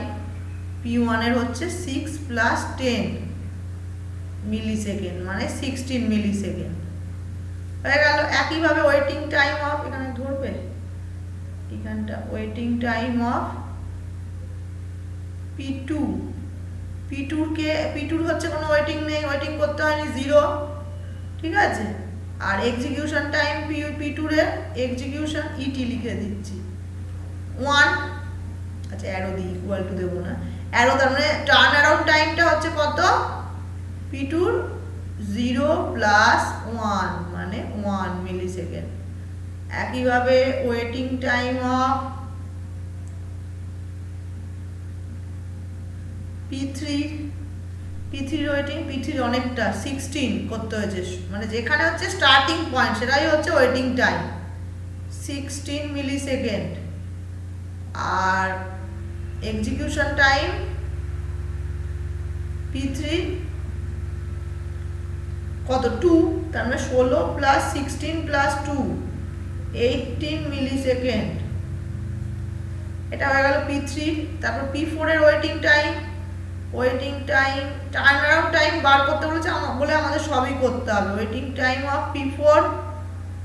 P1 এর হচ্ছে 6 + 10 মিলি সেকেন্ড, মানে 16 মিলি সেকেন্ড হয়ে গেল। একইভাবে ওয়েটিং টাইম অফ, এখানে ধরবে এখানটা, waiting time of P2, P2 হচ্ছে কোনো ওয়েটিং নেই, ওয়েটিং করতে হয়নি, 0, ঠিক আছে। আর এক্সিকিউশন টাইম P2 এর এক্সিকিউশন ইটি লিখে দিচ্ছি 1, আচ্ছা অ্যারো দিই, ইকুয়াল টু দেবো না, অ্যারো, তার মানে টার্ন অ্যারাউন্ড টাইমটা হচ্ছে কত? P2 0 + 1 মানে 1 মিলি সেকেন্ড। একইভাবে waiting time of P3 waiting, P3 অনেকটা 16 করতে হয়েছে, মানে যেখানে হচ্ছে স্টার্টিং পয়েন্ট সেটাই হচ্ছে ওয়েটিং টাইম 16 মিলি সেকেন্ড। আর এক্সিকিউশন টাইম P3 কত? 2, তার মানে 16 + 16 + 2 18 মিলি সেকেন্ড। এটা হয়ে গেল P3। তারপর P4 এর waiting time turn around time বার করতে বলে আমাদের সবই করতে হবে। ওয়েটিং টাইম অফ P4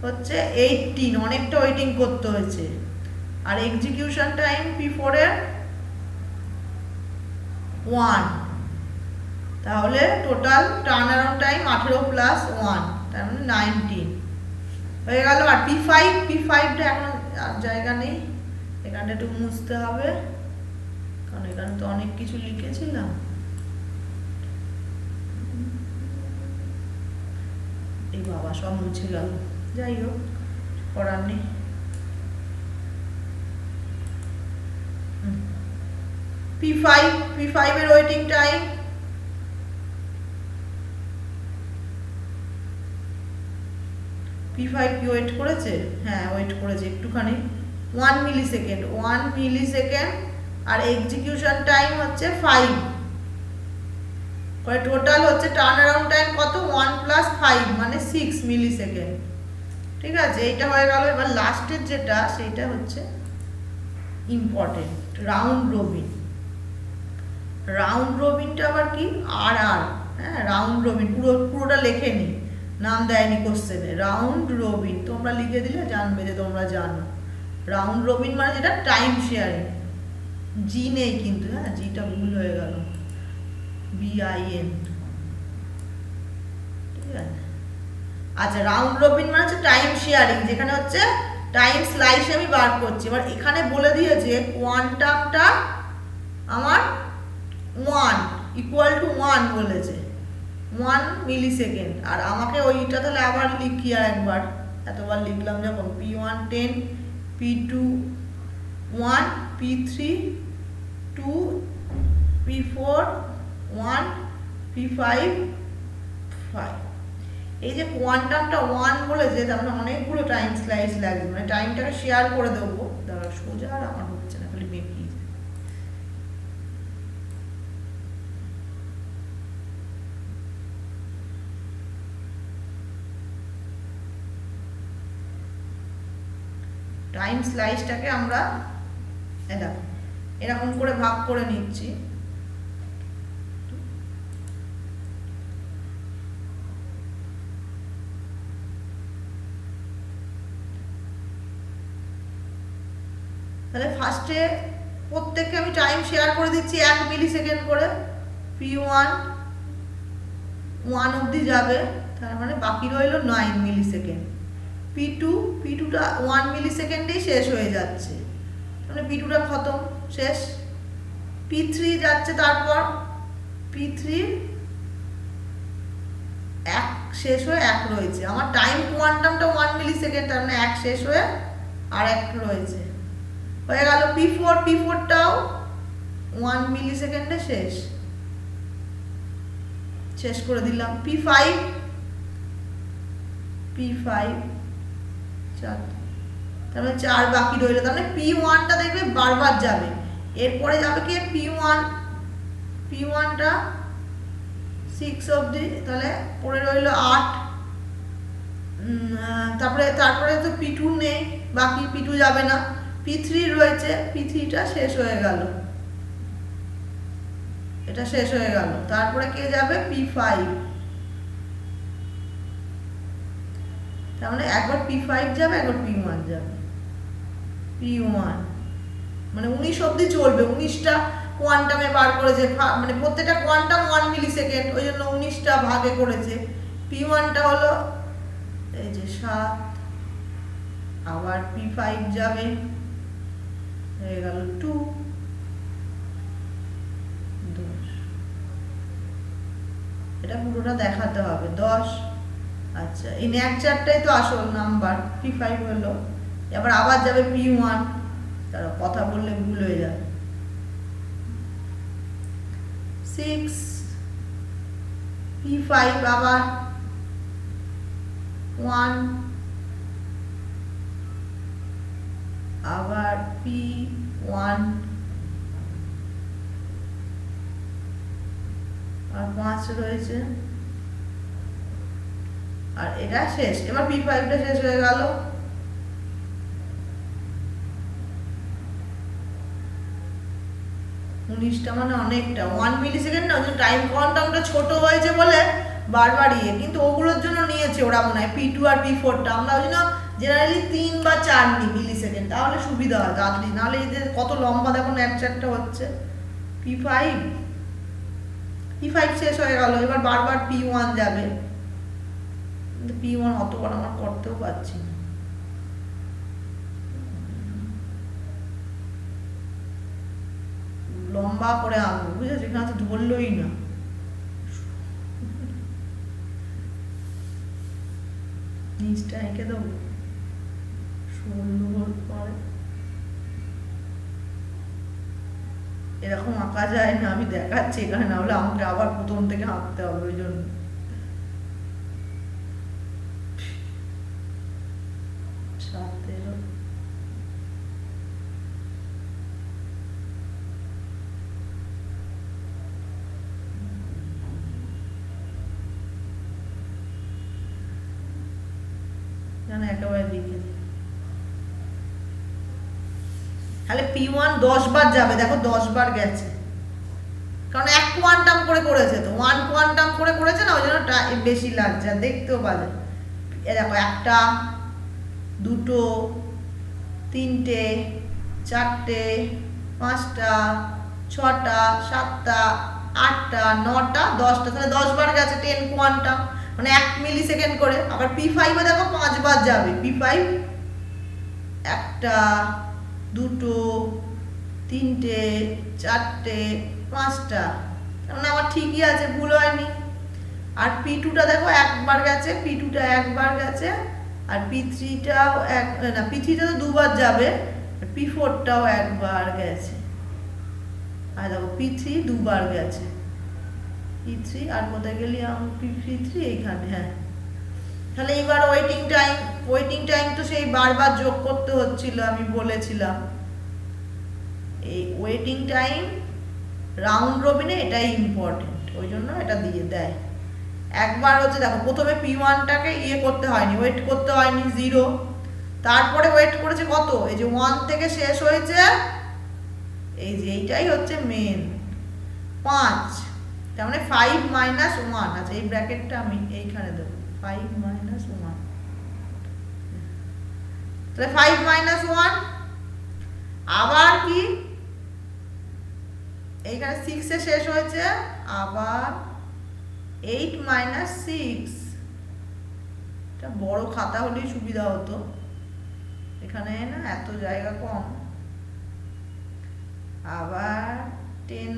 হচ্ছে 18, অনেকটা ওয়েটিং করতে হয়েছে। আর এক্সিকিউশন টাইম P4 এর 1, তাহলে টোটাল টার্ন অ্যারাউন্ড টাইম 18 + 1, তার মানে 19 হয়ে গেল। আর P5টা এখন আর জায়গা নেই, এখানটা একটু মুছতে হবে, কারণ এখানে তো অনেক কিছু লিখেছিলাম। এই বাবা, সব মুছে গেল, যাই হোক করার নেই। P5 এর ওয়েটিং টাইম P5 কি ওয়েট করেছে? হ্যাঁ ওয়েট করেছে একটুখানি, 1 মিলি সেকেন্ড। আর এক্সিকিউশন টাইম হচ্ছে 5, টোটাল হচ্ছে টার্ন অ্যারাউন্ড টাইম কত? 1 + 5 মানে 6 মিলি সেকেন্ড, ঠিক আছে। এইটা হয়ে গেল। এবার লাস্টের যেটা, সেইটা হচ্ছে ইম্পর্টেন্ট, রাউন্ড রবিনটা আবার কি? আর হ্যাঁ, রাউন্ড রবিন পুরোটা লেখে নি, নাম দেয়নি কোশ্চেনে। রাউন্ড রবিন তোমরা লিখে দিলে জানবে যে তোমরা জানো। রাউন্ড রবিন মানে যেটা টাইম শেয়ারিং, জি নেই কিন্তু, হ্যাঁ জিটা ভুল হয়ে গেল, BIN, ঠিক আছে। আচ্ছা, রাউন্ড রবিন মানে হচ্ছে টাইম শেয়ারিং, যেখানে হচ্ছে টাইম স্লাইস আমি বার করছি। এবার এখানে বলে দিয়েছে কোয়ান্টামটা আমার 1 = 1 বলেছে, 1 মিলি সেকেন্ড। আর আমাকে ওইটা তাহলে আবার লিখি, আর একবার, এতবার লিখলাম যখন, P1 10, P2 1, P3 2, P4 1, P5 5। এই যে কোয়ান্টামটা 1 বলেছে, তার মানে অনেকগুলো টাইম স্লাইস লাগবে, মানে টাইমটাকে শেয়ার করে দেবো। দাঁড়া, সোজা আর আমার হচ্ছে না, খালি বেঁকিয়ে টাইম স্লাইসটাকে আমরা এরকম করে ভাগ করে নিচ্ছি। তাহলে ফার্স্টে প্রত্যেককে আমি টাইম শেয়ার করে দিচ্ছি 1 মিলি সেকেন্ড করে। P1 1 অবধি যাবে, তার মানে বাকি রইল 9 মিলি সেকেন্ড। P2টা 1 মিলি সেকেন্ডেই শেষ হয়ে যাচ্ছে, মানে P2টা খতম, শেষ। P3 যাচ্ছে, তারপর P3 1 শেষ হয়ে 1 রয়েছে। আমার টাইম কোয়ান্টামটা 1 মিলি সেকেন্ড, তার মানে 1 শেষ হয়ে আর এক রয়েছে, হয়ে গেল P4। P4টাও 1 মিলি সেকেন্ডে শেষ করে দিলাম। P5 4, তার মানে 4 বাকি রইল। তার মানে P1টা দেখবে বারবার যাবে, এরপরে যাবে কি P1টা 6 অবধি, তাহলে পড়ে রইল 8। তারপরে তো P2 নেই, বাকি P2 যাবে না, P3 রয়েছে, P3টা শেষ হয়ে গেল, এটা শেষ হয়ে গেল। তারপরে কে যাবে? P5। তার মানে একবার P5 যাবে, একবার P1 যাবে। P1 মানে 19 অবধি চলবে, 19টা কোয়ান্টামে বার করেছে, মানে প্রত্যেকটা কোয়ান্টাম 1 মিলি সেকেন্ড, ওই জন্য 19টা ভাগে করেছে। P1টা হলো এই যে 7, আবার P5 যাবে, হয়ে গেল 2, 10। এটা পুরোটা দেখাতে হবে 10। আচ্ছা, এই ন্যাক চারটাই তো আসল নাম্বার, P5 হলো, এবার আবার যাবে P1, তারা কথা বললে ভুল হয়ে যাবে। 6, P5 আবার 1, আবার P1, আর 5 রয়েছে, আর এটা শেষ। এবার P5টা শেষ হয়ে গেল। উনিশটা মানে অনেকটা, 1 মিলি সেকেন্ড না, টাইম কোয়ান্টামটা ছোট হয়েছে বলে বারবার কিন্তু ওগুলোর জন্য নিয়েছে ওরা মনে হয় P2 আর P4টা, আমরা ওই জন্য জেনারেলি 3 বা 4 নিই মিলি সেকেন্ড, তাহলে সুবিধা হয় তাড়াতাড়ি, নাহলে এদের কত লম্বা দেখুন এক চারটা হচ্ছে। P5 শেষ হয়ে গেল, এবার বারবার P1 যাবে, কিন্তু P1 অতবার আমার করতেও পারছি না। লম্বা করে আঁকবো, বুঝেছো, এখানে তো ধরলই না। নিচটা এঁকে দেবো 16 পরে, এরকম আঁকা যায় না, আমি দেখাচ্ছি এখানে, না হলে আমাকে আবার প্রথম থেকে আঁকতে হবে, ওই জন্য। একেবারে লিখে দিই, তাহলে P1 10 বার যাবে, দেখো 10 বার গেছে, কারণ এক কোয়ান্টাম করে করেছে, তো 1 কোয়ান্টাম করে করেছে না, ওই জন্য বেশি লাগছে, আর দেখতেও পাবে। এ দেখো 1টা 2টো 3টে 4টে 5টা 6টা 7টা 8টা 9টা 10টা, তাহলে 10 বার গেছে 10 কোয়ান্টাম, মানে 1 মিলি সেকেন্ড করে। আবার P5 এ দেখো 5 বার যাবে, P5 1টা 2টো 3টে 4টে 5টা, মানে আমার ঠিকই আছে, ভুল হয়নি। আর P2টা দেখো একবার গেছে, P2টা একবার গেছে, আর P3টাও P3টা তো 2 বার যাবে, আর P4টাও একবার গেছে, আর দেখো P3 2 বার গেছে, P3 আর কোথায় গেলি আমি, P3 এইখানে, হ্যাঁ। তাহলে এবার ওয়েটিং টাইম তো সেই বারবার যোগ করতে হচ্ছিল, আমি বলেছিলাম এই ওয়েটিং টাইম রাউন্ড রবিনে এটাই ইম্পর্টেন্ট, ওই জন্য এটা দিয়ে দেয়। একবার হচ্ছে দেখো প্রথমে P1টাকে করতে হয়নি, ওয়েট করতে হয়নি 0, তারপরে ওয়েট করেছে কত, এই যে 1 থেকে শেষ হয়েছে, এই যে এইটাই হচ্ছে মেন 5, তার মানে 5 - 1, আচ্ছা এই ব্র্যাকেটটা আমি এইখানে দেবো, 5 - 1, তাহলে 5 - 1, আবার কি এইখানে 6 এ শেষ হয়েছে, আবার 8 - 6, এটা বড় খাতা হলেই সুবিধা হতো, এখানে না এত জায়গা কম, আবার 10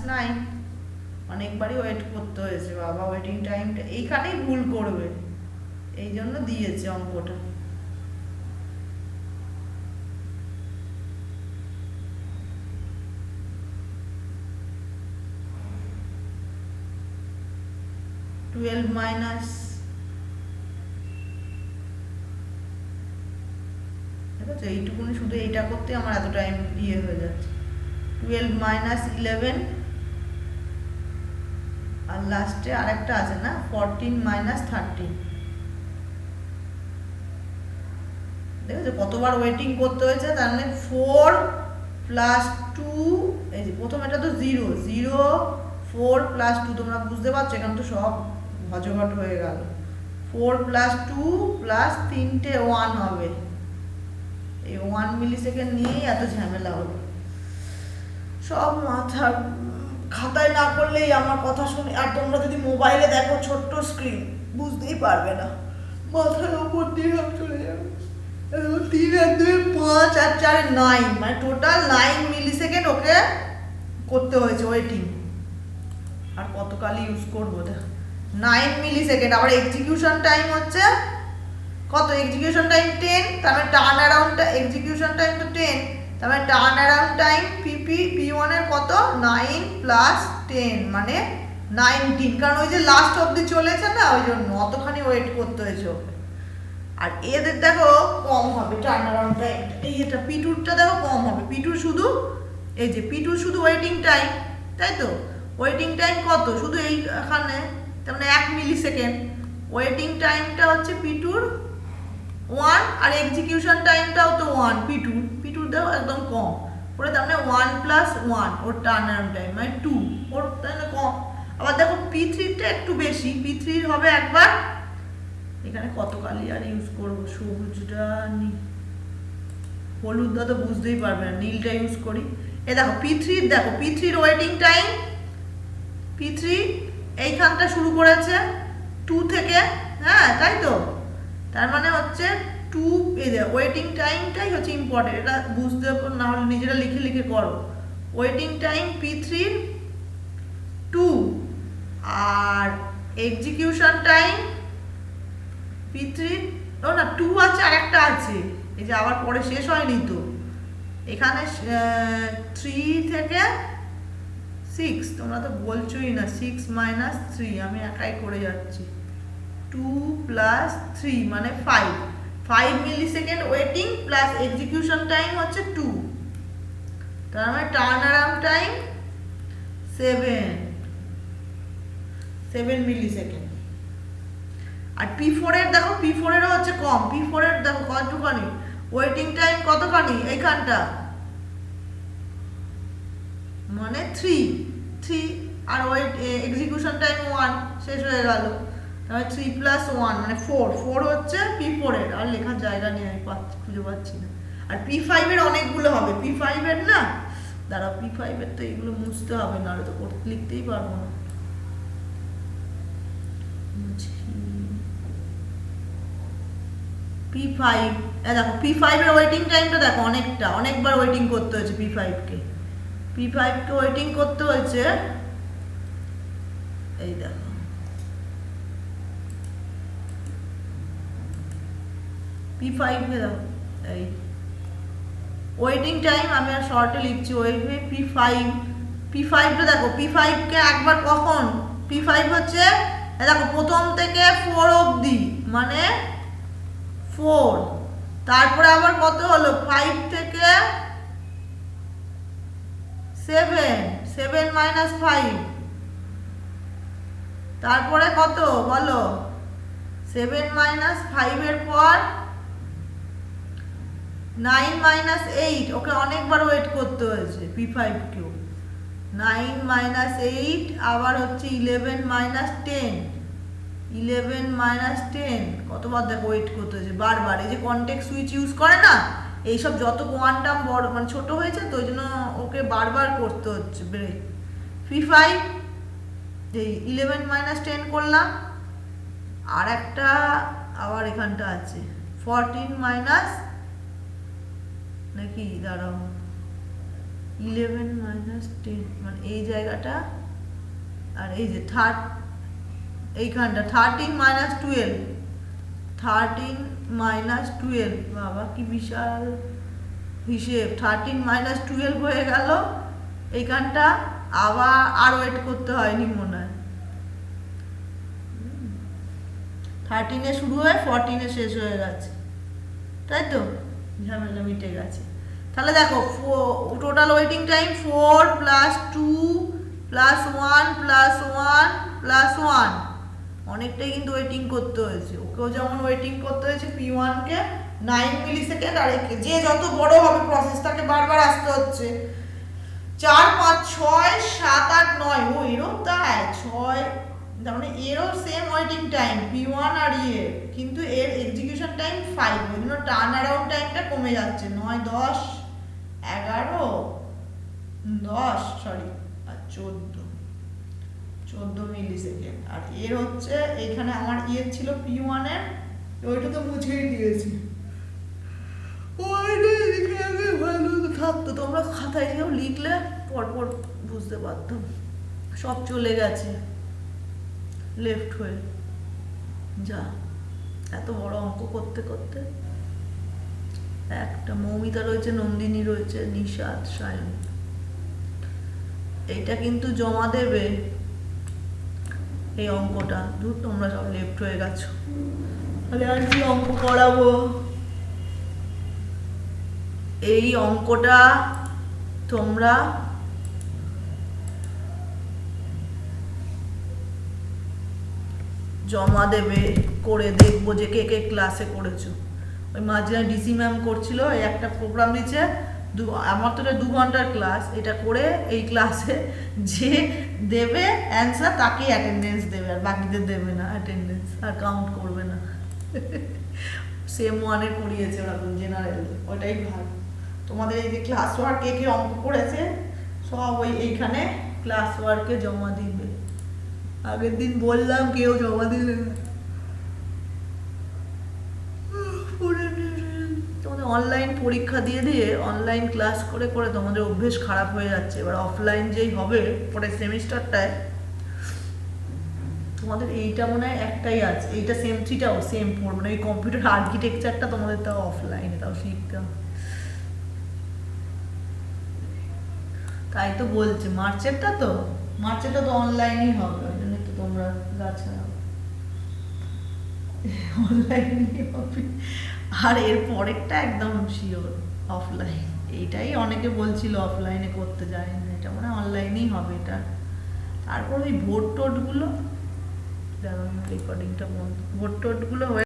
- 9, অনেকবারই ওয়েট করতে হয়েছে বাবা, ওয়েটিং টাইমটা এইখানেই ভুল করবে, এই জন্য দিয়েছে অঙ্কটা। 12 মাইনাস, ঠিক আছে, এইটুকুনি শুধু এইটা করতে আমার এত টাইম ইয়ে হয়ে যাচ্ছে। 12 মাইনাস 11, আর লাস্টে আরেকটা আছে না, 14 মাইনাস 13। দেখেছো কতবার ওয়েটিং করতে হয়েছে, তার মানে 4 প্লাস 2, এই যে প্রথম এটা তো 0 0 4 প্লাস 2, তোমরা বুঝতে পারছো এখানে তো সব হজঘট হয়ে গেল। 4 প্লাস 2 প্লাস 3টে 1 হবে, এই 1 মিলি সেকেন্ড নিয়েই এত ঝামেলা হলো। সব মাথার খাতায় না করলেই আমার কথা শুনে, আর তোমরা যদি মোবাইলে দেখো ছোট্ট স্ক্রিন বুঝতেই পারবে না, মাথার ওপর দিয়ে সব চলে যাবে। 3 আর 2 5 আর 4 9, মানে টোটাল 9 মিলি সেকেন্ড ওকে করতে হয়েছে ওয়েটিং। আর কত কালি ইউজ করবো, 9 মিলি সেকেন্ড। আবার এক্সিকিউশন টাইম হচ্ছে কত, এক্সিকিউশন টাইম 10, তার মানে টার্ন অ্যারাউন্ড এক্সিকিউশন টাইম তো 10, তার মানে টার্ন অ্যারাউন্ড টাইম P1 এর কত, 9 প্লাস 10 মানে 19, কারণ ওই যে লাস্ট অবধি চলেছে না, ওই জন্য অতখানি ওয়েট করতে হয়েছে ওকে। আর এদের দেখো কম হবে টার্ন অ্যারাউন্ড টাইমটা, এই এটা P2টা দেখো কম হবে, P2 শুধু এই যে P2 শুধু ওয়েটিং টাইম, তাই তো, ওয়েটিং টাইম কত শুধু এইখানে, তার মানে 1 মিলি সেকেন্ড। ওয়েটিং টাইমটা হচ্ছে P2 1, আর এক্সিকিউশন টাইমটাও তো 1, P2 দাও একদম কম ওটা, তার মানে 1 প্লাস 1 ওর টার্ন অ্যারাউন্ড টাইম মানে 2, ওর তাহলে কম। আবার দেখো P3টা একটু বেশি, P3 হবে একবার, এখানে কত কালি আর ইউজ করবো, সবুজটা হলুদটা তো বুঝতেই পারবে না, নীলটা ইউজ করি। এ দেখো P3 ওয়েটিং টাইম, P3 এইখানটা শুরু করেছে 2 থেকে, হ্যাঁ তাই তো, তার মানে হচ্ছে 2, এই যে ওয়েটিং টাইমটাই হচ্ছে ইম্পর্টেন্ট, এটা বুঝতে না হলে নিজেরা লিখে লিখে করো। ওয়েটিং টাইম P3 2, আর এক্সিকিউশন টাইম P3 ও না 2 আছে, আর একটা আছে, এই যে আবার পরে শেষ হয়নি তো, এখানে 3 থেকে 6, তোমরা তো বলছোই না, 6 মাইনাস 3, আমি একাই করে যাচ্ছি, 2 প্লাস 3 মানে 5 millisecond waiting plus execution time হচ্ছে 2, তার মানে turn around time 7 millisecond. আর P4 এর দেখো, P4 এরও হচ্ছে কম, P4 এর দেখো কতখানি ওয়েটিং টাইম, কতখানি এইখানটা মানে 3 আর ওয়েট এক্সিকিউশন টাইম 1, শেষ হয়ে গেল, তাহলে 3 প্লাস 1 মানে 4 হচ্ছে P4 এর, আর লেখার জায়গা নেই, আমি খুঁজে পাচ্ছি না। আর P5 এর অনেকগুলো হবে, P5 এর না, দাঁড়াও P5 এর তো এগুলো মুছতে হবে, নাহলে তো লিখতেই পারবো না। P5 দেখো, P5 এর ওয়েটিং টাইমটা দেখো অনেকবার ওয়েটিং করতে হয়েছে P5 কে ওয়েটিং করতে হয়েছে, এই দেখো P5 কে দেখো, এই ওয়েটিং টাইম আমি আর শর্টে লিখছি, P5 টা দেখো, P5 কে একবার কখন, P5 হচ্ছে দেখো প্রথম থেকে 4 অবধি মানে 4, তারপরে আবার কত হলো 5 থেকে 7 মাইনাস 5, তারপরে কত বলো, 7 মাইনাস 5 এর পর 9 মাইনাস 8, ওকে অনেকবার ওয়েট করতে হয়েছে P5 কেও, 9 মাইনাস 8, আবার হচ্ছে 11 মাইনাস 10 কতবার দেখো ওয়েট করতে হয়েছে বারবার। এই যে কনটেক্সট সুইচ ইউজ করে না, এইসব যত কোয়ান্টাম বড় মানে ছোট হয়েছে তো, ওই জন্য ওকে বারবার করতে হচ্ছে ব্রেক। P5 এই 11 মাইনাস 10 করলাম, আর একটা আবার এখানটা আছে 14 মাইনাস নাকি, দাঁড়াও 11 মাইনাস 10 মানে এই জায়গাটা, আর এই যে এইখানটা 13 মাইনাস 12, বাবা কি বিশাল হিসেব, 13 মাইনাস 12 হয়ে গেল এইখানটা, আবার আর ওয়েট করতে হয়নি মনে হয়, 13-এ শুরু হয়ে 14-এ শেষ হয়ে গেছে, তাই তো? ঝামেলা মিটে গেছে। তাহলে দেখো টোটাল ওয়েটিং টাইম 4 + 2 + 1 + 1 + 1, অনেকটাই কিন্তু ওয়েটিং করতে হয়েছে। ওকেও যেমন ওয়েটিং করতে হয়েছে P1 কে 9 মিলিসেকেন্ড, আর একে যে যত বড় হবে প্রসেস তাকে বারবার আসতে হচ্ছে 4 5 6 7 8 9। ও এরও তাই 6, তার মানে এরও সেম ওয়েটিং টাইম P1 আর কিন্তু এর এক্সিকিউশন টাইম 5, ওই জন্য টার্ন অ্যারাউন্ড টাইমটা কমে যাচ্ছে। 9 10 11 10 সরি আর 14 মিলিসেকেন্ড। আর এর হচ্ছে এখানে আমার ছিল P1 এর, ওইটা তো মুছেই দিয়েছি। ওইটা লিখে আগে ভালো থাকতো, তোমরা খাতায় যেও লিখলে পরপর বুঝতে পারতাম। সব চলে গেছে লেফট হয়ে। যা এত বড় অঙ্ক করতে করতে। একটা মৌমিতা রয়েছে, নন্দিনী রয়েছে, নিশাদ, সায়ন। এইটা কিন্তু জমা দেবে এই অঙ্কটা। দূর, তোমরা সব লেফট হয়ে গেছো, তাহলে আর কি অঙ্ক করাবো? এই অঙ্কটা তোমরা জমা দেবে, করে দেখবো যে কে কে ক্লাসে করেছো। ওই মাঝখানে ডিসি ম্যাম করছিল, এই একটা প্রোগ্রাম দিচ্ছে, আমার তো 2 ঘন্টার ক্লাস, এটা করে এই ক্লাসে যে দেবে অ্যান্সার তাকেই অ্যাটেন্ডেন্স দেবে, আর বাকিদের দেবে না অ্যাটেন্ডেন্স, আর কাউন্ট করবে না। সেম 1-এ করিয়েছে ওরা জেনারেল, ওটাই ভালো। তোমাদের এই যে ক্লাস ওয়ার্ক কে কে অঙ্ক করেছে সব ওই এইখানে ক্লাস ওয়ার্কে জমা দিবে। আগের দিন বললাম, কেউ জমা দিলে না। তোমাদের অনলাইন পরীক্ষা দিয়ে দিয়ে অনলাইন ক্লাস করে করে তোমাদের অভ্যেস খারাপ হয়ে যাচ্ছে। এবার অফলাইন যেই হবে পরের সেমিস্টারটায়, তোমাদের এইটা মনে হয় একটাই আছে, এইটা সেম 3টাও সেম পড়বে না। এই কম্পিউটার আর্কিটেকচারটা তোমাদের তাও অফলাইনে তাও শিখতে হবে। তাই তো বলছে মার্চেরটা তো অনলাইনই হবে, ওই জন্য তো তোমরা গাছা অনলাইনই হবে। আর এর পরেরটা একদম শিওর অফলাইন। এইটাই অনেকে বলছিল অফলাইনে করতে যায় না, এটা মানে অনলাইনেই হবে এটা। তারপর ওই ভোট টোটগুলো, রেকর্ডিংটা বন্ধ, ভোট টোটগুলো হয়ে